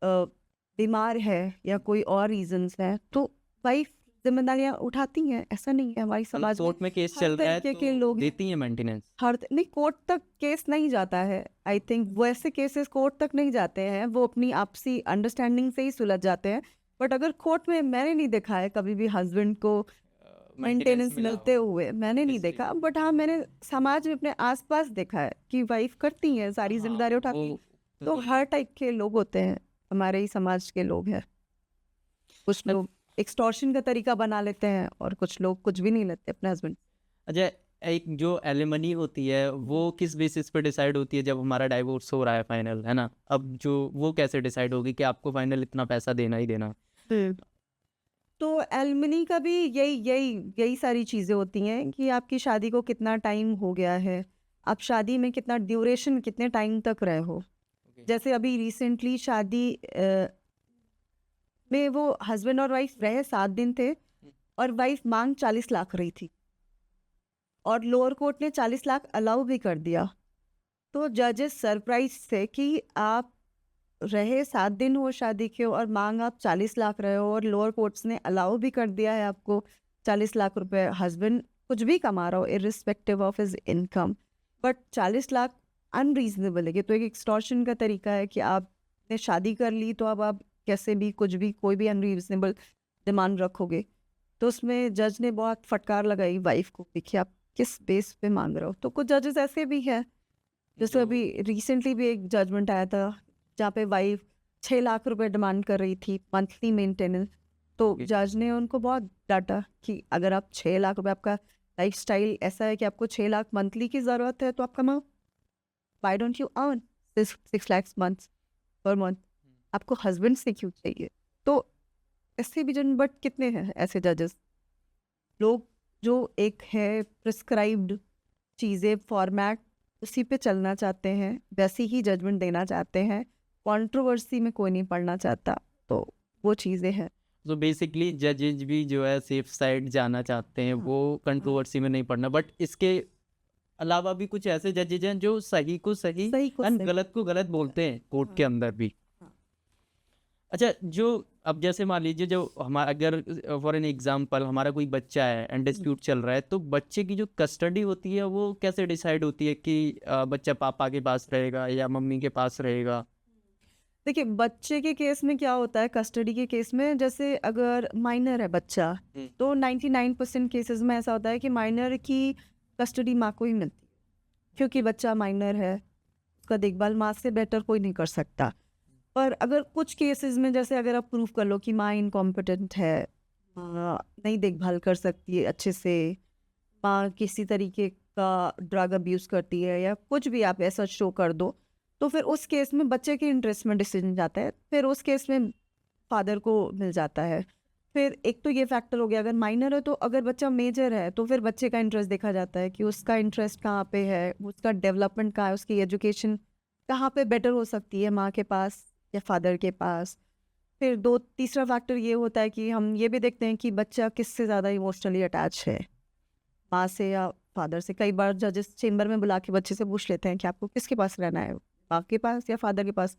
बीमार है या कोई और रीजंस है तो वाइफ जिम्मेदारियां उठाती हैं। ऐसा नहीं है, हमारी समाज कोर्ट में केस हर चल रहा है तरीके तो के लोग देती है मेंटेनेंस। नहीं, कोर्ट तक केस नहीं जाता है। आई थिंक वैसे केसेस कोर्ट तक नहीं जाते हैं, वो अपनी आपसी अंडरस्टैंडिंग से ही सुलझ जाते हैं। बट अगर कोर्ट में मैंने नहीं देखा है कभी भी हस्बैंड को मेंटेनेंस मिलते हुए, मैंने नहीं देखा। बट हाँ, मैंने समाज में अपने आसपास देखा है कि वाइफ करती है, सारी जिम्मेदारी उठाती है। तो हर टाइप के लोग होते हैं, हमारे ही समाज के लोग हैं। कुछ लोग एक्सटॉर्शन का तरीका बना लेते हैं और कुछ लोग कुछ भी नहीं लेते अपने हस्बैंड। अच्छा, एक जो एलिमनी होती है वो किस बेसिस पे डिसाइड होती है जब हमारा डाइवोर्स हो रहा है फाइनल, है ना? अब जो वो कैसे डिसाइड होगी कि आपको फाइनल इतना पैसा देना ही देना? तो एलिमनी का भी यही सारी चीज़ें होती हैं कि आपकी शादी को कितना टाइम हो गया है, आप शादी में कितना ड्यूरेशन, कितने टाइम तक रहे हो। जैसे अभी रिसेंटली शादी में वो हस्बैंड और वाइफ रहे 7 दिन थे और वाइफ मांग 40 लाख रही थी और लोअर कोर्ट ने 40 लाख अलाउ भी कर दिया। तो जजेस सरप्राइज थे कि आप रहे 7 दिन हो शादी के और मांग आप 40 लाख रहे हो और लोअर कोर्ट्स ने अलाउ भी कर दिया है आपको 40 लाख रुपए। हस्बैंड कुछ भी कमा रहा हो irrespective of his income, but 40 lakh unreasonable है। ये तो एक एक्सटॉर्शन का तरीका है कि आपने शादी कर ली तो अब आप कैसे भी कुछ भी कोई भी अनरीजनेबल डिमांड रखोगे। तो उसमें जज ने बहुत फटकार लगाई वाइफ को कि आप किस बेस पे मांग रहे हो। तो कुछ जजेस ऐसे भी हैं, जैसे अभी रिसेंटली भी एक जजमेंट आया था जहाँ पे वाइफ 6 लाख रुपए डिमांड कर रही थी मंथली मेंटेनेंस। तो जज ने उनको बहुत डांटा कि अगर आप 6 लाख रुपए, आपका लाइफस्टाइल ऐसा है कि आपको 6 लाख मंथली की ज़रूरत है तो आप कमाओ, why don't you earn 6 lakhs months per month, आपको हस्बैंड से क्यों चाहिए। तो ऐसे भी जन, बट कितने हैं ऐसे जजेस, लोग जो एक है प्रिस्क्राइब्ड चीज़ें फॉर्मेट, उसी पे चलना चाहते हैं, वैसी ही जजमेंट देना चाहते हैं, कंट्रोवर्सी में कोई नहीं पढ़ना चाहता, तो वो चीज़ें हैं। तो बेसिकली जजेज भी जो है सेफ साइड जाना चाहते हैं, हाँ, वो कंट्रोवर्सी में नहीं पड़ना, बट इसके अलावा भी कुछ ऐसे जजेज हैं जो सही को सही सही को एंड सही। गलत को गलत बोलते हैं कोर्ट हाँ, के अंदर भी। हाँ। अच्छा, जो अब जैसे मान लीजिए जो हमारा अगर फॉर एन एग्जांपल हमारा कोई बच्चा है एंड डिस्प्यूट चल रहा है, तो बच्चे की जो कस्टडी होती है वो कैसे डिसाइड होती है कि बच्चा पापा के पास रहेगा या मम्मी के पास रहेगा? देखिए, बच्चे के केस में क्या होता है, कस्टडी के केस में, जैसे अगर माइनर है बच्चा, तो 99% केसेस में ऐसा होता है कि माइनर की कस्टडी माँ को ही मिलती है, क्योंकि बच्चा माइनर है, उसका देखभाल माँ से बेटर कोई नहीं कर सकता। पर अगर कुछ केसेस में, जैसे अगर आप प्रूव कर लो कि माँ इनकॉम्पिटेंट है, माँ नहीं देखभाल कर सकती है अच्छे से, माँ किसी तरीके का ड्रग अब्यूज़ करती है, या कुछ भी आप ऐसा शो कर दो, तो फिर उस केस में बच्चे के इंटरेस्ट में डिसीजन जाता है, फिर उस केस में फादर को मिल जाता है। फिर एक तो ये फैक्टर हो गया, अगर माइनर है तो, अगर बच्चा मेजर है तो फिर बच्चे का इंटरेस्ट देखा जाता है कि उसका इंटरेस्ट कहाँ पे है, उसका डेवलपमेंट कहाँ है, उसकी एजुकेशन कहाँ पे बेटर हो सकती है, माँ के पास या फादर के पास। फिर दो तीसरा फैक्टर ये होता है कि हम ये भी देखते हैं कि बच्चा किससे ज़्यादा इमोशनली अटैच है, माँ से या फादर से। कई बार जजेस चेंबर में बुला के बच्चे से पूछ लेते हैं कि आपको किसके पास रहना है, माँ के पास या फादर के पास।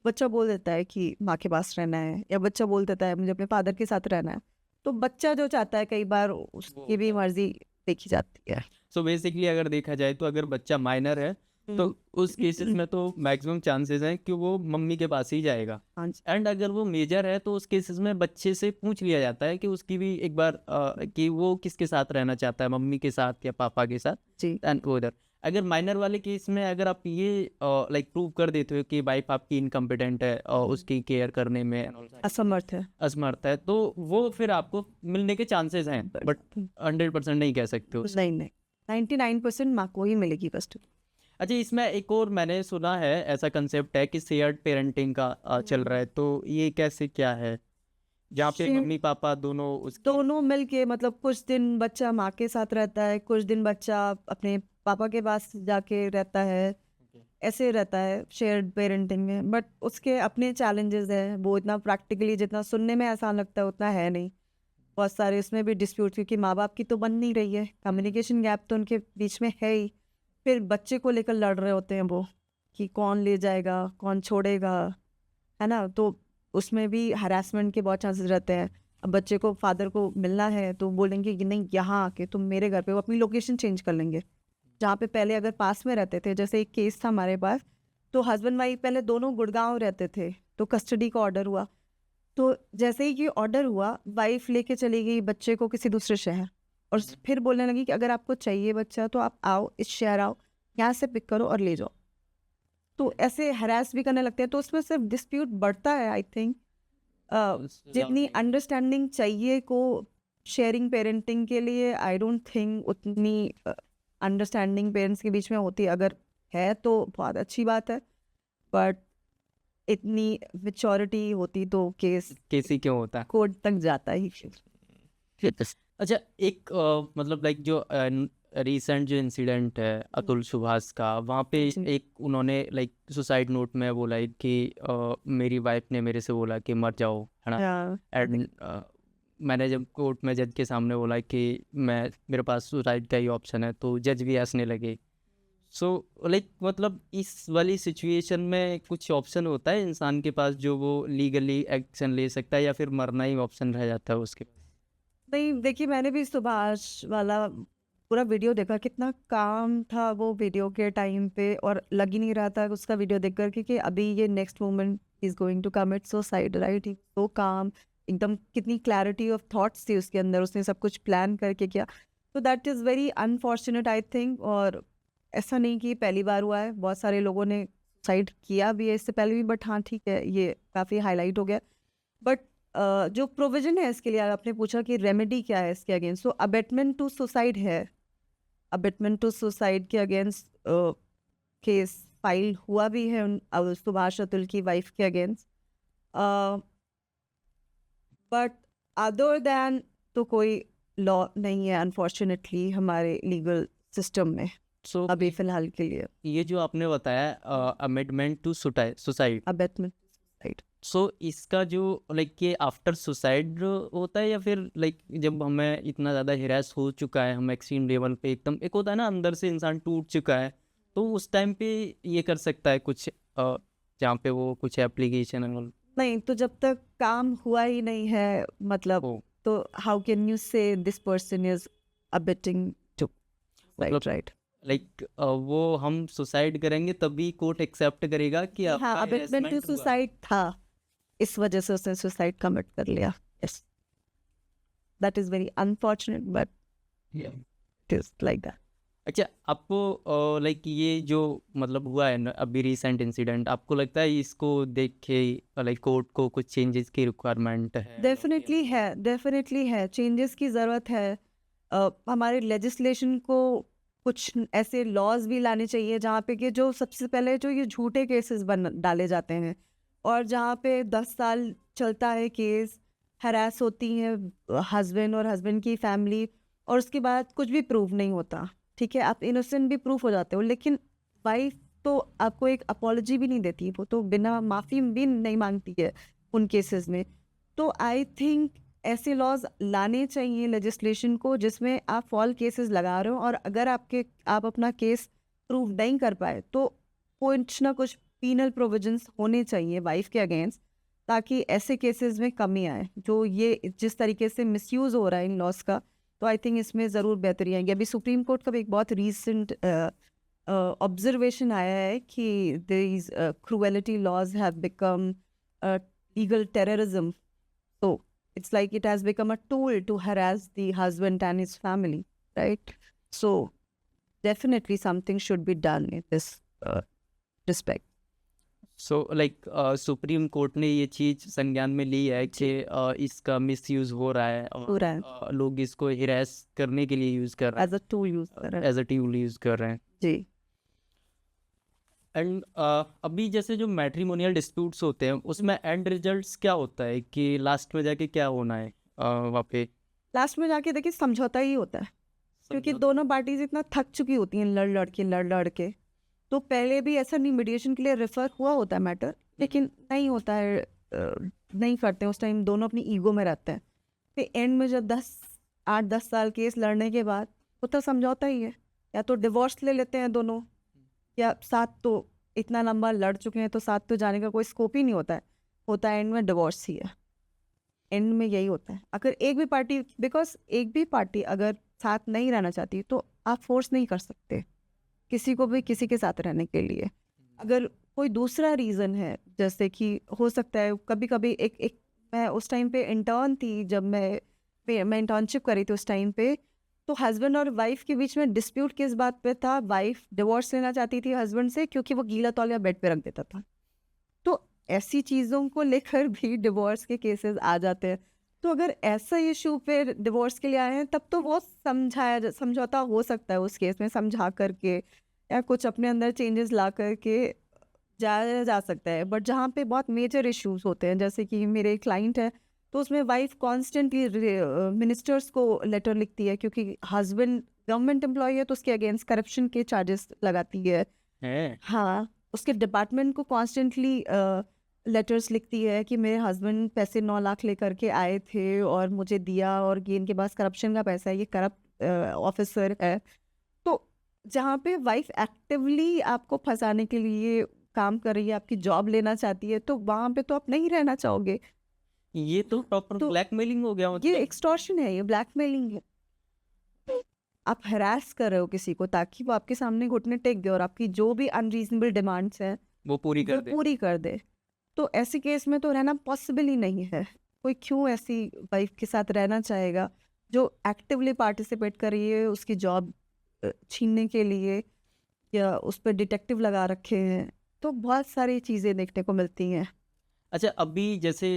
बच्चा बोल देता है कि माँ के पास रहना है, या बच्चा बोल देता है मुझे अपने फादर के साथ रहना है। तो बच्चा जो चाहता है, कई बार उसकी भी मर्जी देखी जाती है। सो बेसिकली अगर देखा जाए तो अगर बच्चा माइनर है तो उस केसेस में तो मैक्सिमम चांसेस हैं कि वो मम्मी के पास ही जाएगा, हाँ जी। एंड अगर वो मेजर है तो उस केसेस में बच्चे से पूछ लिया जाता है कि उसकी भी एक बार कि वो किसके साथ रहना चाहता है, मम्मी के साथ या पापा के साथ, जी। एंड उधर अगर माइनर वाले केस में अगर आप ये लाइक प्रूव कर देते हो कि वाइफ आपकी इनकम्पिटेंट है और उसकी केयर करने में and all that, असमर्थ है। असमर्थ है, तो वो फिर आपको मिलने के चांसेस हैं, बट 100% नहीं कह सकते हो। नहीं नहीं, 99% माँ को ही मिलेगी फर्स्ट। अच्छा, इसमें एक और मैंने सुना है ऐसा कंसेप्ट है कि शेयर्ड पेरेंटिंग का चल रहा है, तो ये कैसे क्या है जहाँ पे Shared- मम्मी पापा दोनों उसकी दोनों मिलके, मतलब कुछ दिन बच्चा माँ के साथ रहता है, कुछ दिन बच्चा अपने पापा के पास जाके रहता है, ऐसे रहता है शेयर्ड पेरेंटिंग में। बट उसके अपने चैलेंजेस हैं, वो इतना प्रैक्टिकली जितना सुनने में आसान लगता है उतना है नहीं। बहुत सारे इसमें भी डिस्प्यूट, क्योंकि माँ बाप की तो बन नहीं रही है, कम्युनिकेशन गैप तो उनके बीच में है ही। फिर बच्चे को लेकर लड़ रहे होते हैं वो, कि कौन ले जाएगा कौन छोड़ेगा, है ना। तो उसमें भी हरासमेंट के बहुत चांसेस रहते हैं। अब बच्चे को फादर को मिलना है तो बोलेंगे कि नहीं, यहाँ आके तुम मेरे घर पे, वो अपनी लोकेशन चेंज कर लेंगे। जहाँ पे पहले अगर पास में रहते थे, जैसे एक केस था हमारे पास, तो हस्बैंड वाइफ पहले दोनों गुड़गांव रहते थे, तो कस्टडी का ऑर्डर हुआ, तो जैसे ही ये ऑर्डर हुआ, वाइफ लेके चली गई बच्चे को किसी दूसरे शहर, और फिर बोलने लगी कि अगर आपको चाहिए बच्चा तो आप आओ, इस शहर आओ, यहाँ से पिक करो और ले जाओ। तो ऐसे हरास भी करने लगते हैं, तो उसमें सिर्फ डिस्प्यूट बढ़ता है। आई थिंक जितनी अंडरस्टैंडिंग चाहिए को शेयरिंग पेरेंटिंग के लिए, आई डोंट थिंक उतनी अंडरस्टैंडिंग पेरेंट्स के बीच में होती है। अगर है तो बहुत अच्छी बात है, बट इतनी मेच्योरिटी होती तो केस कैसी क्यों होता है। कोर्ट तक जाता ही। अच्छा, एक मतलब लाइक जो रीसेंट जो इंसिडेंट है अतुल सुभाष का, वहाँ पे जी। एक उन्होंने लाइक सुसाइड नोट में बोला है कि मेरी वाइफ ने मेरे से बोला कि मर जाओ, है ना। हाँ, एंड मैंने जब कोर्ट में जज के सामने बोला कि मैं मेरे पास सुसाइड का ही ऑप्शन है, तो जज भी हंसने लगे। सो लाइक मतलब इस वाली सिचुएशन में कुछ ऑप्शन होता है इंसान के पास जो वो लीगली एक्शन ले सकता है, या फिर मरना ही ऑप्शन रह जाता है उसके पास? नहीं देखिए, मैंने भी सुभाष वाला पूरा वीडियो देखा, कितना काम था वो वीडियो के टाइम पे, और लग ही नहीं रहा था उसका वीडियो देख कर कि अभी ये next moment is going to commit suicide, right. So काम, एकदम कितनी क्लैरिटी ऑफ थॉट्स थी उसके अंदर, उसने सब कुछ प्लान करके किया। तो that is very unfortunate I think. और ऐसा नहीं कि पहली बार हुआ है, बहुत सारे लोगों ने सुसाइड किया भी है इससे पहले भी, बट हाँ ठीक है, ये काफ़ी हाईलाइट हो गया। बट जो प्रोविजन है इसके लिए, आपने पूछा कि रेमेडी क्या है इसके against, so abetment to suicide है। अबेटमेंट टू सुसाइड के अगेंस्ट केस फाइल हुआ भी है सुभाष अतुल की वाइफ के अगेंस्ट, बट अदर दैन तो कोई लॉ नहीं है अनफॉर्चुनेटली हमारे लीगल सिस्टम में सो अभी फिलहाल के लिए। ये जो आपने बताया amendment to suicide, abetment suicide so इसका जो लाइक ये आफ्टर सुसाइड होता है या फिर लाइक जब हमें इतना ज़्यादा हिरास हो चुका है, हम एक्सट्रीम लेवल पे एकदम, एक होता है ना अंदर से इंसान टूट चुका है, तो उस टाइम पे ये कर सकता है कुछ जहाँ पे वो कुछ एप्लीकेशन नहीं, तो जब तक काम हुआ ही नहीं है मतलब, हो, तो how can you say this person is abetting to मतलब राइट? लाइक वो हम सुसाइड करेंगे तभी कोर्ट एक्सेप्ट करेगा कि हाँ, आपका अबेटमेंट टू harassment हुआ। सुसाइड था, इस वजह से उसने सुसाइड कमिट कर लिया। Yes, that is very unfortunate but it is like that. अच्छा, आपको लाइक ये जो मतलब हुआ है ना अभी रिसेंट इंसिडेंट, आपको लगता है इसको देख के लाइक कोर्ट को कुछ चेंजेस की रिक्वायरमेंट है? डेफिनेटली है, चेंजेस की ज़रूरत है। हमारे लेजिस्लेशन को कुछ ऐसे लॉज भी लाने चाहिए जहाँ पे कि जो सबसे पहले जो ये झूठे केसेस बन डाले जाते हैं और जहाँ पे 10 साल चलता है केस, हरास होती है हस्बैंड और हस्बैंड की फैमिली, और उसके बाद कुछ भी प्रूव नहीं होता। ठीक है, आप इनोसेंट भी प्रूफ हो जाते हो, लेकिन वाइफ तो आपको एक अपॉलॉजी भी नहीं देती, वो तो बिना माफ़ी भी नहीं मांगती है उन केसेस में। तो आई थिंक ऐसे लॉज लाने चाहिए लेजिस्लेशन को जिसमें आप फॉल केसेस लगा रहे हो, और अगर आप अपना केस प्रूव नहीं कर पाए तो कुछ ना कुछ पीनल प्रोविजंस होने चाहिए वाइफ के अगेंस्ट, ताकि ऐसे केसेस में कमी आए। जो ये जिस तरीके से मिसयूज हो रहा है इन लॉज का, तो आई थिंक इसमें ज़रूर बेहतरी आएगी। अभी सुप्रीम कोर्ट का भी एक बहुत रीसेंट ऑब्जर्वेशन आया है कि these cruelty laws have become legal terrorism, so it's like it has become a tool to harass the husband and his family, right? So definitely something should be done in this respect. So like supreme court ने ये चीज़ संज्ञान में ली है कि इसका misuse हो रहा है हो रहा और लोग इसको हिरास करने के लिए यूज़ कर रहे as a tool use कर रहा है। एज अ टूल यूज़ कर रहे हैं। जी, एंड अभी जैसे जो मैट्रिमोनियल डिस्प्यूट्स होते हैं उसमें एंड रिजल्ट्स क्या होता है कि लास्ट में जाके क्या होना है वहाँ पे? लास्ट में जाके देखिए समझौता ही होता है, क्योंकि समझौता? दोनों पार्टीज इतना थक चुकी होती हैं लड़ लड़ के। तो पहले भी ऐसा नहीं, मीडिएशन के लिए रेफर हुआ होता है मैटर, लेकिन नहीं होता है, नहीं करते हैं उस टाइम, दोनों अपनी ईगो में रहते हैं। फिर एंड में जब 8-10 साल केस लड़ने के बाद वो तो समझौता ही है, या तो डिवोर्स ले लेते हैं दोनों, या साथ तो इतना लंबा लड़ चुके हैं तो साथ तो जाने का कोई स्कोप ही नहीं होता है एंड में डिवोर्स ही है। एंड में यही होता है, अगर एक भी पार्टी अगर साथ नहीं रहना चाहती तो आप फोर्स नहीं कर सकते किसी को भी किसी के साथ रहने के लिए। अगर कोई दूसरा रीज़न है, जैसे कि हो सकता है कभी कभी एक मैं उस टाइम पे इंटर्न थी, जब मैं इंटर्नशिप करी थी उस टाइम पे, तो हस्बैंड और वाइफ के बीच में डिस्प्यूट किस बात पे था, वाइफ डिवोर्स लेना चाहती थी हस्बैंड से क्योंकि वो गीला तौलिया बेड पे रख देता था। तो ऐसी चीज़ों को लेकर भी डिवोर्स के केसेस आ जाते हैं। तो अगर ऐसा इशू पे डिवोर्स के लिए आए हैं, तब तो वो समझौता हो सकता है उस केस में, समझा करके या कुछ अपने अंदर चेंजेस ला करके जाया जा सकता है। बट जहाँ पे बहुत मेजर इश्यूज होते हैं, जैसे कि मेरे क्लाइंट है, तो उसमें वाइफ कॉन्स्टेंटली मिनिस्टर्स को लेटर लिखती है, क्योंकि हस्बैंड गवर्नमेंट एम्प्लॉय है तो उसके अगेंस्ट करप्शन के चार्जेस लगाती है। हाँ, उसके डिपार्टमेंट को कॉन्स्टेंटली लेटर्स लिखती है कि मेरे हस्बैंड पैसे 9 लाख लेकर के आए थे और मुझे दिया, और ये इनके पास करप्शन का पैसा है, ये करप्ट ऑफिसर है। तो जहाँ पे वाइफ एक्टिवली आपको फंसाने के लिए काम कर रही है, आपकी जॉब लेना चाहती है, तो वहाँ पे तो आप नहीं रहना चाहोगे। ये तो प्रॉपर तो ब्लैकमेलिंग हो गया ये मतलब। एक्सटॉर्शन है, ये ब्लैकमेलिंग है। आप हरास कर रहे हो किसी को ताकि वो आपके सामने घुटने टेक दे और आपकी जो भी अनरीजनेबल डिमांड्स हैं वो पूरी वो कर दे। पूरी कर दे। तो ऐसे केस में तो रहना पॉसिबल ही नहीं है। कोई क्यों ऐसी वाइफ के साथ रहना चाहेगा जो एक्टिवली पार्टिसिपेट कर रही है उसकी जॉब छीनने के लिए, या उस पर डिटेक्टिव लगा रखे हैं। तो बहुत सारी चीज़ें देखने को मिलती हैं। अच्छा, अभी जैसे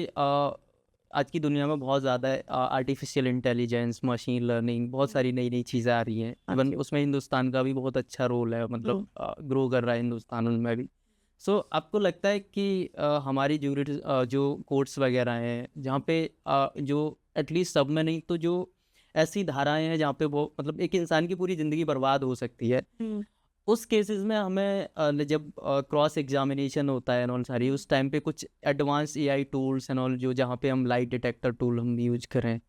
आज की दुनिया में बहुत ज़्यादा आर्टिफिशियल इंटेलिजेंस, मशीन लर्निंग, बहुत सारी नई नई चीज़ें आ रही हैं। इवन हाँ जी। उसमें हिंदुस्तान का भी बहुत अच्छा रोल है, मतलब ग्रो कर रहा है हिंदुस्तान उनमें भी। सो आपको लगता है कि हमारी जो कोर्ट्स वगैरह हैं जहाँ पे जो एटलीस्ट सब में नहीं तो जो ऐसी धाराएं हैं जहाँ पे वो मतलब एक इंसान की पूरी ज़िंदगी बर्बाद हो सकती है। उस केसेस में हमें जब क्रॉस एग्जामिनेशन होता है एंड ऑल सारी, उस टाइम पे कुछ advance AI tools and all जो जहाँ पे हम लाइट डिटेक्टर टूल हम यूज करें,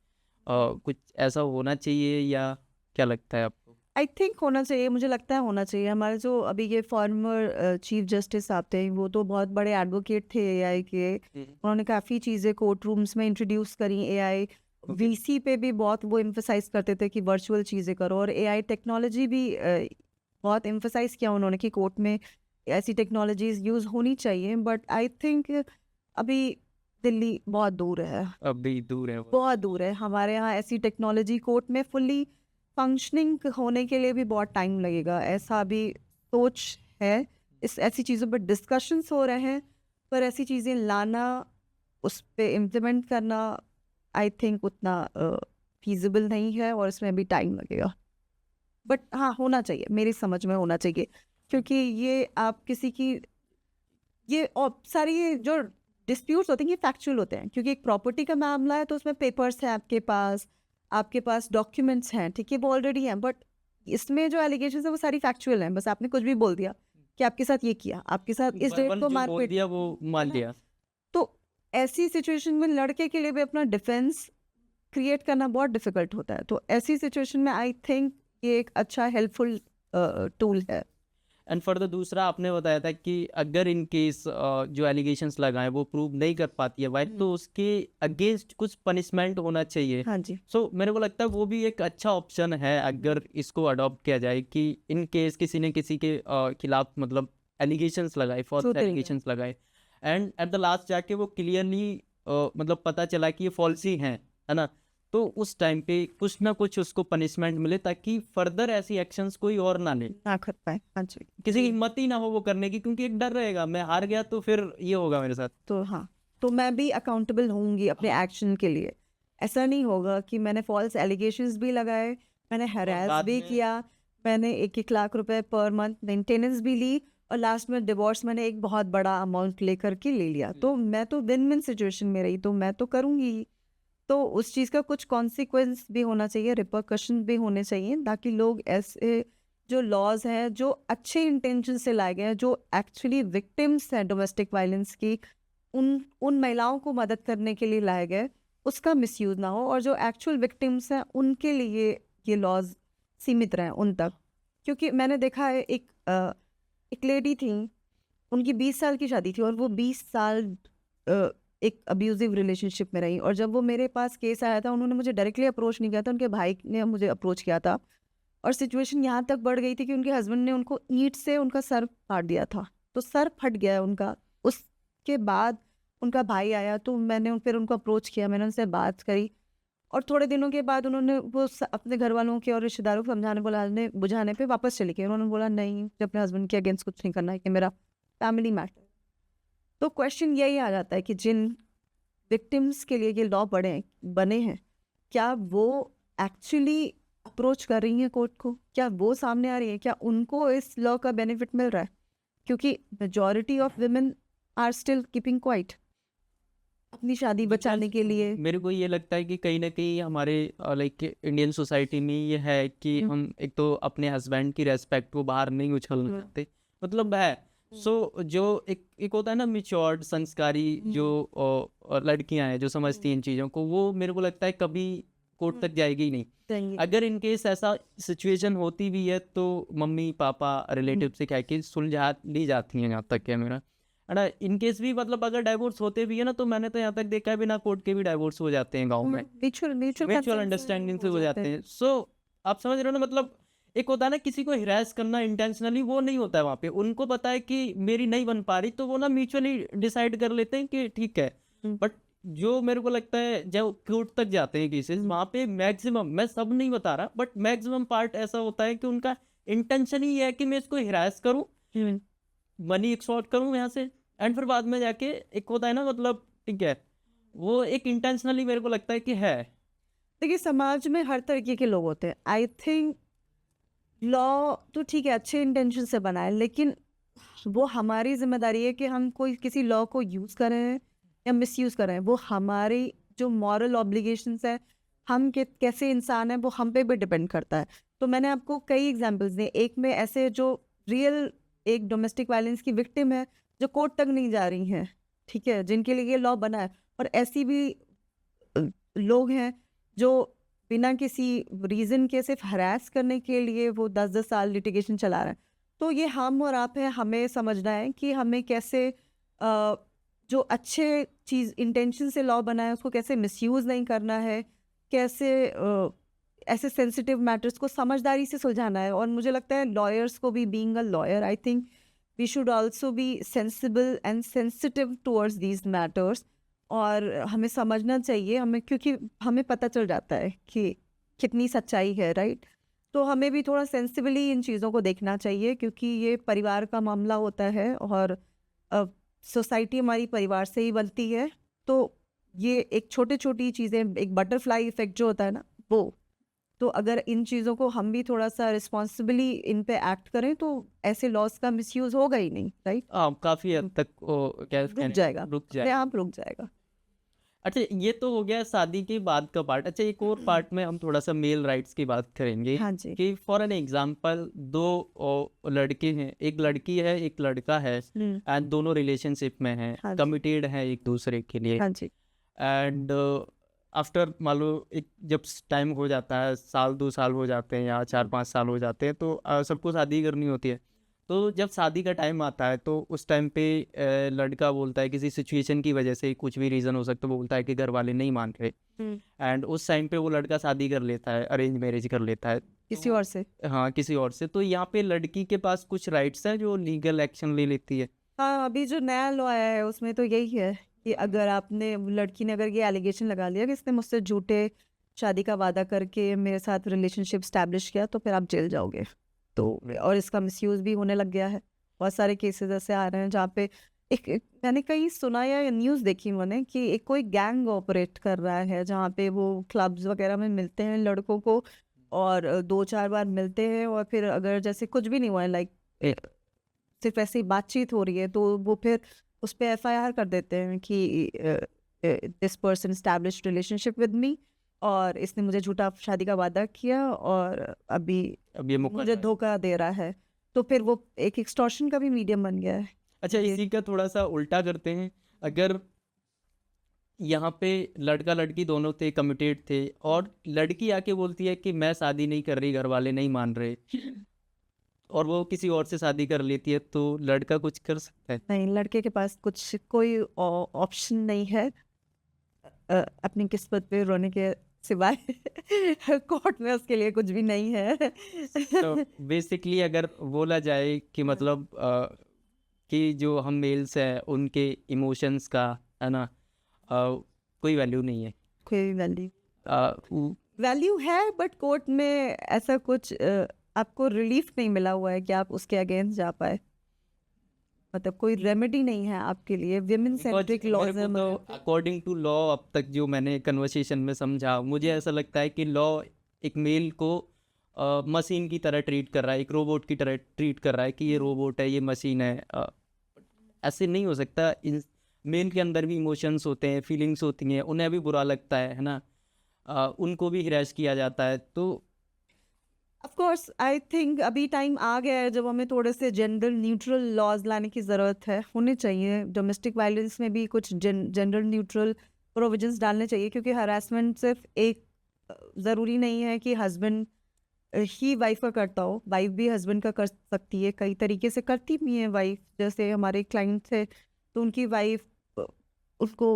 कुछ ऐसा होना चाहिए या क्या लगता है आपको? आई थिंक होना चाहिए, मुझे लगता है होना चाहिए। हमारे जो अभी ये फॉर्मर चीफ जस्टिस साहब थे, वो तो बहुत बड़े एडवोकेट थे एआई के। उन्होंने काफ़ी चीज़ें कोर्ट रूम्स में इंट्रोड्यूस करी एआई। वीसी पे भी बहुत वो एम्फसाइज करते थे कि वर्चुअल चीज़ें करो, और एआई टेक्नोलॉजी भी बहुत एम्फसाइज किया उन्होंने कि कोर्ट में ऐसी टेक्नोलॉजीज यूज़ होनी चाहिए। बट आई थिंक अभी दिल्ली बहुत दूर है, अभी दूर है वो। बहुत दूर है। हमारे यहाँ ऐसी टेक्नोलॉजी कोर्ट में फुल्ली फंक्शनिंग होने के लिए भी बहुत टाइम लगेगा, ऐसा भी सोच है। इस ऐसी चीज़ों पर डिस्कशंस हो रहे हैं, पर ऐसी चीज़ें लाना, उस पे इम्प्लीमेंट करना आई थिंक उतना फीजिबल नहीं है, और इसमें भी टाइम लगेगा। बट हाँ, होना चाहिए, मेरी समझ में होना चाहिए, क्योंकि ये आप किसी की ये और सारी ये जो डिस्प्यूट्स होते हैं ये फैक्चुअल होते हैं, क्योंकि एक प्रॉपर्टी का मामला है तो उसमें पेपर्स हैं आपके पास डॉक्यूमेंट्स हैं, ठीक है, वो ऑलरेडी हैं। बट इसमें जो एलिगेशंस है वो सारी फैक्चुअल हैं, बस आपने कुछ भी बोल दिया कि आपके साथ ये किया, आपके साथ इस डेट वर्बल को जो बोल मारपीट, दिया वो मान है ना? लिया। तो ऐसी सिचुएशन में लड़के के लिए भी अपना डिफेंस क्रिएट करना बहुत डिफिकल्ट होता है। तो ऐसी सिचुएशन में आई थिंक ये एक अच्छा हेल्पफुल टूल है। एंड फर्दर दूसरा आपने बताया था कि अगर इन केस जो एलिगेशंस लगाए वो प्रूव नहीं कर पाती है वाइफ, तो उसके अगेंस्ट कुछ पनिशमेंट होना चाहिए। हाँ जी, सो मेरे को लगता है वो भी एक अच्छा ऑप्शन है अगर इसको अडॉप्ट किया जाए कि इन केस किसी ने किसी के खिलाफ मतलब एलिगेशंस लगाए, फॉल्स ट्रू थिंग है। एलिगेशंस लगाए, एंड एट द लास्ट जाके वो क्लियरली मतलब पता चला कि ये फॉल्स ही हैं, है ना, तो उस टाइम पे कुछ ना कुछ उसको पनिशमेंट मिले ताकि फर्दर ऐसी एक्शंस कोई और ना ले, ना कर पाए, हाँ जी। किसी की हिम्मत ही ना हो वो करने की, क्योंकि एक डर रहेगा मैं हार गया तो फिर ये होगा मेरे साथ। तो हाँ, तो मैं भी अकाउंटेबल होंगी अपने एक्शन के लिए। ऐसा नहीं होगा कि मैंने फॉल्स एलिगेशंस भी लगाए, मैंने और हरास बाद भी में किया, मैंने 1-1 लाख रुपए पर मंथ मेंटेनेंस भी ली, और लास्ट में डिवोर्स मैंने एक बहुत बड़ा अमाउंट लेकर के ले लिया। तो मैं तो विन विन सिचुएशन में रही, तो मैं तो करूँगी ही। तो उस चीज़ का कुछ कॉन्सिक्वेंस भी होना चाहिए, रिपरकशन भी होने चाहिए, ताकि लोग ऐसे जो लॉज हैं जो अच्छे इंटेंशन से लाए गए हैं, जो एक्चुअली विक्टिम्स हैं डोमेस्टिक वायलेंस की, उन महिलाओं को मदद करने के लिए लाए गए, उसका मिसयूज ना हो, और जो एक्चुअल विक्टिम्स हैं उनके लिए ये लॉज सीमित रहें उन तक। क्योंकि मैंने देखा है एक लेडी थी, उनकी 20 साल की शादी थी, और वो 20 साल एक अब्यूजिव रिलेशनशिप में रही। और जब वो मेरे पास केस आया था, उन्होंने मुझे डायरेक्टली अप्रोच नहीं किया था, उनके भाई ने मुझे अप्रोच किया था, और सिचुएशन यहाँ तक बढ़ गई थी कि उनके हस्बैंड ने उनको ईंट से उनका सर काट दिया था, तो सर फट गया है उनका। उसके बाद उनका भाई आया, तो मैंने फिर उनको अप्रोच किया, मैंने उनसे बात करी, और थोड़े दिनों के बाद उन्होंने अपने घर वालों के और रिश्तेदारों को समझाने बुलाने बुझाने पे वापस चली गई। उन्होंने बोला नहीं, मुझे अपने हस्बैंड के अगेंस्ट कुछ नहीं करना है, कि मेरा फैमिली मैटर। तो क्वेश्चन यही आ जाता है कि जिन विक्टिम्स के लिए ये लॉ बने हैं, क्या वो एक्चुअली अप्रोच कर रही हैं कोर्ट को, क्या वो सामने आ रही है, क्या उनको इस लॉ का बेनिफिट मिल रहा है? क्योंकि majority of women are still keeping quiet अपनी शादी बचाने के लिए। मेरे को ये लगता है कि कहीं ना कहीं हमारे लाइक इंडियन सोसाइटी में ये है कि हम एक तो अपने हस्बैंड की रेस्पेक्ट को बाहर नहीं उछलना चाहते, मतलब है। सो जो एक होता है ना मिच्योर्ड संस्कारी जो लड़कियां हैं जो समझती हैं इन चीज़ों को, वो मेरे को लगता है कभी कोर्ट तक जाएगी ही नहीं। अगर इन केस ऐसा सिचुएशन होती भी है तो मम्मी पापा रिलेटिव से कह के सुलझा ली जाती हैं, यहाँ तक है मेरा। अड़ा इन केस भी मतलब अगर डाइवोर्स होते भी है ना, तो मैंने तो यहाँ तक देखा है बिना कोर्ट के भी डाइवोर्स हो जाते हैं गाँव में, म्यूचुअल अंडरस्टैंडिंग से हो जाते हैं। सो आप समझ रहे हो ना, मतलब एक होता है ना किसी को हिरास करना इंटेंशनली, वो नहीं होता है वहाँ पे। उनको पता है कि मेरी नहीं बन पा रही, तो वो ना म्यूचुअली डिसाइड कर लेते हैं कि ठीक है। बट जो मेरे को लगता है जब कोर्ट तक जाते हैं केसेस, वहाँ पे मैक्सिमम, मैं सब नहीं बता रहा, बट मैक्सिमम पार्ट ऐसा होता है कि उनका इंटेंशन ही है कि मैं इसको हिरास करूँ, मनी एक्सटॉर्ट करूँ यहाँ से, एंड फिर बाद में जाके एक होता है ना मतलब, ठीक है, वो एक इंटेंशनली मेरे को लगता है कि है। देखिए, समाज में हर तरीके के लोग होते हैं। आई थिंक लॉ तो ठीक है, अच्छे इंटेंशन से बनाए, लेकिन वो हमारी जिम्मेदारी है कि हम कोई किसी लॉ को यूज़ कर रहे हैं या मिसयूज़ कर रहे हैं, वो हमारी जो मॉरल ऑब्लिगेशंस है हम कैसे इंसान हैं वो हम पे भी डिपेंड करता है। तो मैंने आपको कई एग्जांपल्स दिए, एक में ऐसे जो रियल एक डोमेस्टिक वायलेंस की विक्टिम है जो कोर्ट तक नहीं जा रही हैं, ठीक है, जिनके लिए ये लॉ बना है, और ऐसी भी लोग हैं जो बिना किसी रीज़न के सिर्फ हरास करने के लिए वो 10-10 साल लिटिगेशन चला रहे हैं। तो ये हम और आप हैं, हमें समझना है कि हमें कैसे जो अच्छे चीज़ इंटेंशन से लॉ बना है उसको कैसे मिसयूज़ नहीं करना है, कैसे ऐसे सेंसिटिव मैटर्स को समझदारी से सुलझाना है। और मुझे लगता है लॉयर्स को भी, being a lawyer, I think we should also be sensible and sensitive towards these matters. और हमें समझना चाहिए, हमें, क्योंकि हमें पता चल जाता है कि कितनी सच्चाई है, राइट? तो हमें भी थोड़ा सेंसिबली इन चीज़ों को देखना चाहिए, क्योंकि ये परिवार का मामला होता है और सोसाइटी हमारी परिवार से ही बनती है। तो ये एक छोटी-छोटी चीज़ें, एक बटरफ्लाई इफ़ेक्ट जो होता है ना, वो, तो अगर इन चीज़ों को हम भी थोड़ा सा रिस्पॉन्सिबली इन पे एक्ट करें तो ऐसे लॉस का मिसयूज़ होगा ही नहीं, राइट? काफ़ी हद तक वो क्या रुक कहने जाएगा, रुक अपने जाए। आप रुक जाएगा। अच्छा, ये तो हो गया शादी के बाद का पार्ट। अच्छा, एक और पार्ट में हम थोड़ा-सा मेल राइट्स की बात करेंगे हाँ जी। कि फॉर एन एग्ज़ाम्पल 2 लड़के हैं, एक लड़की है, एक लड़का है हुँ, एंड दोनों रिलेशनशिप में हैं, हाँ जी, कमिटेड हैं एक-दूसरे के लिए हाँ जी। एंड आफ्टर मान लो एक जब टाइम हो जाता है, साल 2 साल हो जाते हैं या 4-5 साल हो जाते हैं, तो सबको शादी करनी होती है। तो जब शादी का टाइम आता है तो उस टाइम पे लड़का बोलता है किसी सिचुएशन की वजह से, कुछ भी रीज़न हो सकता है, वो बोलता है कि घर वाले नहीं मान रहे हुँ, एंड उस टाइम पे वो लड़का शादी कर लेता है, अरेंज मैरिज कर लेता है। किसी तो और से। हाँ, किसी और से। तो यहाँ पे लड़की के पास कुछ राइट्स हैं जो लीगल एक्शन ले लेती है। हाँ, अभी जो नया लॉ आया है उसमें तो यही है कि अगर आपने, लड़की ने अगर ये एलिगेशन लगा लिया कि इसने मुझसे झूठे शादी का वादा करके मेरे साथ रिलेशनशिप स्टैब्लिश किया, तो फिर आप जेल जाओगे। तो और इसका मिसयूज़ भी होने लग गया है। बहुत सारे केसेस ऐसे आ रहे हैं जहाँ पे मैंने कहीं सुना या न्यूज़ देखी मैंने कि एक कोई गैंग ऑपरेट कर रहा है जहाँ पे वो क्लब्स वगैरह में मिलते हैं लड़कों को, और 2-4 बार मिलते हैं, और फिर अगर जैसे कुछ भी नहीं हुआ है, लाइक सिर्फ ऐसे ही बातचीत हो रही है, तो वो फिर उस पे एफआईआर कर देते हैं कि this person established relationship with me, और इसने मुझे झूठा शादी का वादा किया और अभी अब ये मुझे मुकदमा है। धोखा दे रहा है। तो फिर वो एक एक्सटॉर्शन का भी मीडियम बन गया है। अच्छा, ये इसी का थोड़ा-सा उल्टा करते हैं। अगर यहाँ पे लड़का-लड़की दोनों थे, कमिटेड थे और लड़की आके बोलती है कि मैं शादी नहीं कर रही, घर वाले नहीं मान रहे और वो किसी और से शादी कर लेती है, तो लड़का कुछ कर सकता है? नहीं, लड़के के पास कुछ कोई ऑप्शन नहीं है अपनी किस्मत पे रोने के सिवाय। कोर्ट में उसके लिए कुछ भी नहीं है। तो बेसिकली अगर बोला जाए कि मतलब कि जो हम मेल्स हैं, उनके इमोशंस का, है ना? कोई वैल्यू नहीं है। कोई वैल्यू अ, उ वैल्यू है, बट कोर्ट में ऐसा कुछ आपको रिलीफ नहीं मिला हुआ है कि आप उसके अगेंस्ट जा पाए। मतलब कोई रेमेडी नहीं है आपके लिए। विमेन बिकॉज़ सेंट्रिक मेरे लॉज को है तो मतलब। अकॉर्डिंग टू लॉ अब तक जो मैंने कन्वर्सेशन में समझा, मुझे ऐसा लगता है कि लॉ एक मेल को मशीन की तरह ट्रीट कर रहा है, एक रोबोट की तरह ट्रीट कर रहा है कि ये रोबोट है, ये मशीन है। ऐसे नहीं हो सकता। इन मेल के अंदर भी इमोशंस होते हैं, फीलिंग्स होती हैं, उन्हें भी बुरा लगता है ना? उनको भी हिरास किया जाता है। तो ऑफ कोर्स आई थिंक अभी टाइम आ गया है जब हमें थोड़े से जेंडर न्यूट्रल लॉज लाने की ज़रूरत है, होने चाहिए। डोमेस्टिक वायलेंस में भी कुछ जेंडर न्यूट्रल प्रोविजंस डालने चाहिए, क्योंकि हरासमेंट सिर्फ एक ज़रूरी नहीं है कि हस्बैंड ही वाइफ का करता हो, वाइफ भी हस्बैंड का कर सकती है, कई तरीके से करती भी है वाइफ। जैसे हमारे क्लाइंट थे तो उनकी वाइफ, उसको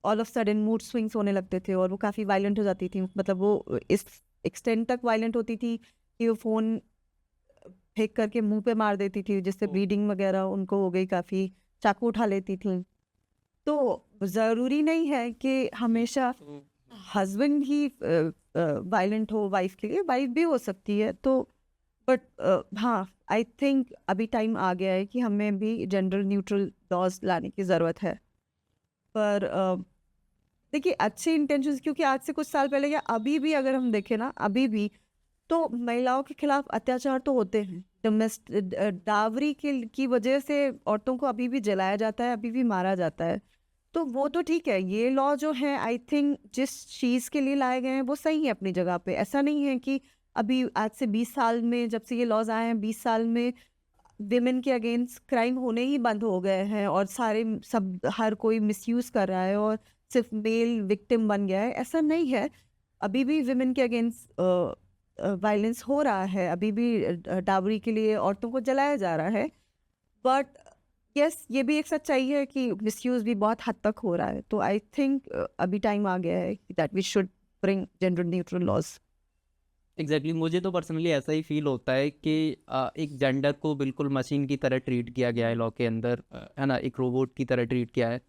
all of sudden mood swings होने लगते थे और वो काफ़ी वायलेंट हो जाती थी। मतलब वो इस एक्सटेंड तक वायलेंट होती थी कि वो फ़ोन फेंक करके मुंह पे मार देती थी, जिससे ओह! ब्लीडिंग वगैरह उनको हो गई, काफ़ी चाकू उठा लेती थी। तो ज़रूरी नहीं है कि हमेशा तो हस्बैंड ही वायलेंट हो वाइफ के लिए, वाइफ भी हो सकती है। तो बट हाँ, आई थिंक अभी टाइम आ गया है कि हमें भी जेंडर न्यूट्रल लॉज लाने की ज़रूरत है। पर देखिए, अच्छे इंटेंशंस, क्योंकि आज से कुछ साल पहले या अभी भी अगर हम देखें ना, अभी भी तो महिलाओं के खिलाफ अत्याचार तो होते हैं। डावरी की वजह से औरतों को अभी भी जलाया जाता है, अभी भी मारा जाता है। तो वो तो ठीक है, ये लॉ जो है आई थिंक जिस चीज़ के लिए लाए गए हैं वो सही है अपनी जगह पे। ऐसा नहीं है कि अभी आज से 20 साल में जब से ये लॉज़ आए हैं 20 साल में विमेन के अगेंस्ट क्राइम होने ही बंद हो गए हैं और सारे सब हर कोई मिसयूज़ कर रहा है और सिर्फ मेल विक्टिम बन गया है, ऐसा नहीं है। अभी भी विमेन के अगेंस्ट वायलेंस हो रहा है, अभी भी डावरी के लिए औरतों को जलाया जा रहा है। बट यस, ये भी एक सच्चाई है कि मिसयूज़ भी बहुत हद तक हो रहा है। तो आई थिंक अभी टाइम आ गया है that we should bring gender neutral laws. Exactly मुझे तो पर्सनली ऐसा ही फील होता है कि एक जेंडर को बिल्कुल मशीन की तरह ट्रीट किया गया है लॉ के अंदर, है ना, एक रोबोट की तरह ट्रीट किया है।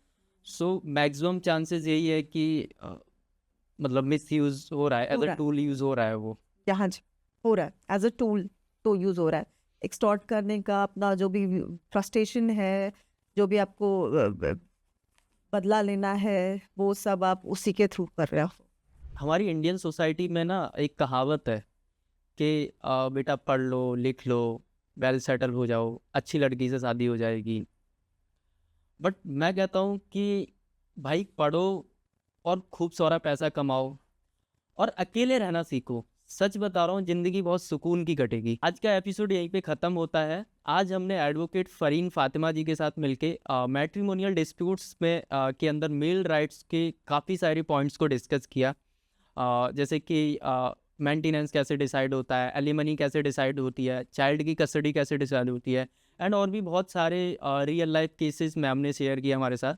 सो मैक्सिमम चांसेस यही है कि मतलब मिस यूज़ हो रहा है, हो एज अ रहा है। टूल यूज़ हो रहा है वो। यहाँ हो रहा है एज अ टूल, तो यूज़ हो रहा है एक्सटॉर्ट करने का। अपना जो भी फ्रस्ट्रेशन है, जो भी आपको बदला लेना है, वो सब आप उसी के थ्रू कर रहे हो। हमारी इंडियन सोसाइटी में ना एक कहावत है कि बेटा पढ़ लो लिख लो, वेल सेटल हो जाओ, अच्छी लड़की से शादी हो जाएगी। बट मैं कहता हूँ कि भाई पढ़ो और खूब सारा पैसा कमाओ और अकेले रहना सीखो। सच बता रहा हूँ, ज़िंदगी बहुत सुकून की कटेगी। आज का एपिसोड यहीं पे ख़त्म होता है। आज हमने एडवोकेट फ़रीन फ़ातिमा जी के साथ मिलके मैट्रिमोनियल डिस्प्यूट्स में के अंदर मेल राइट्स के काफ़ी सारे पॉइंट्स को डिस्कस किया। जैसे कि मेंटेनेंस कैसे डिसाइड होता है, एलिमनी कैसे डिसाइड होती है, चाइल्ड की कस्टडी कैसे डिसाइड होती है, एंड और भी बहुत सारे रियल लाइफ केसेस में हमने शेयर किए हमारे साथ।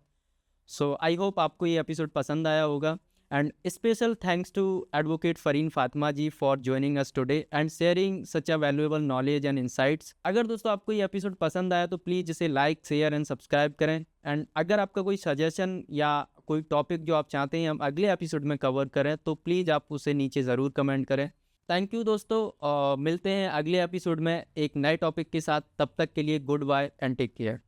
सो आई होप आपको ये एपिसोड पसंद आया होगा, and special thanks to advocate Fareen Fatima ji for joining us today and sharing such a valuable knowledge and insights. अगर दोस्तों आपको ये एपिसोड पसंद आया तो प्लीज़ इसे लाइक शेयर एंड सब्सक्राइब करें। एंड अगर आपका कोई सजेशन या कोई टॉपिक जो आप चाहते हैं हम अगले एपिसोड में कवर करें तो प्लीज़ आप उसे नीचे ज़रूर कमेंट करें। थैंक यू दोस्तों, मिलते हैं अगले एपिसोड में एक नए टॉपिक के साथ। तब तक के लिए good bye and take care.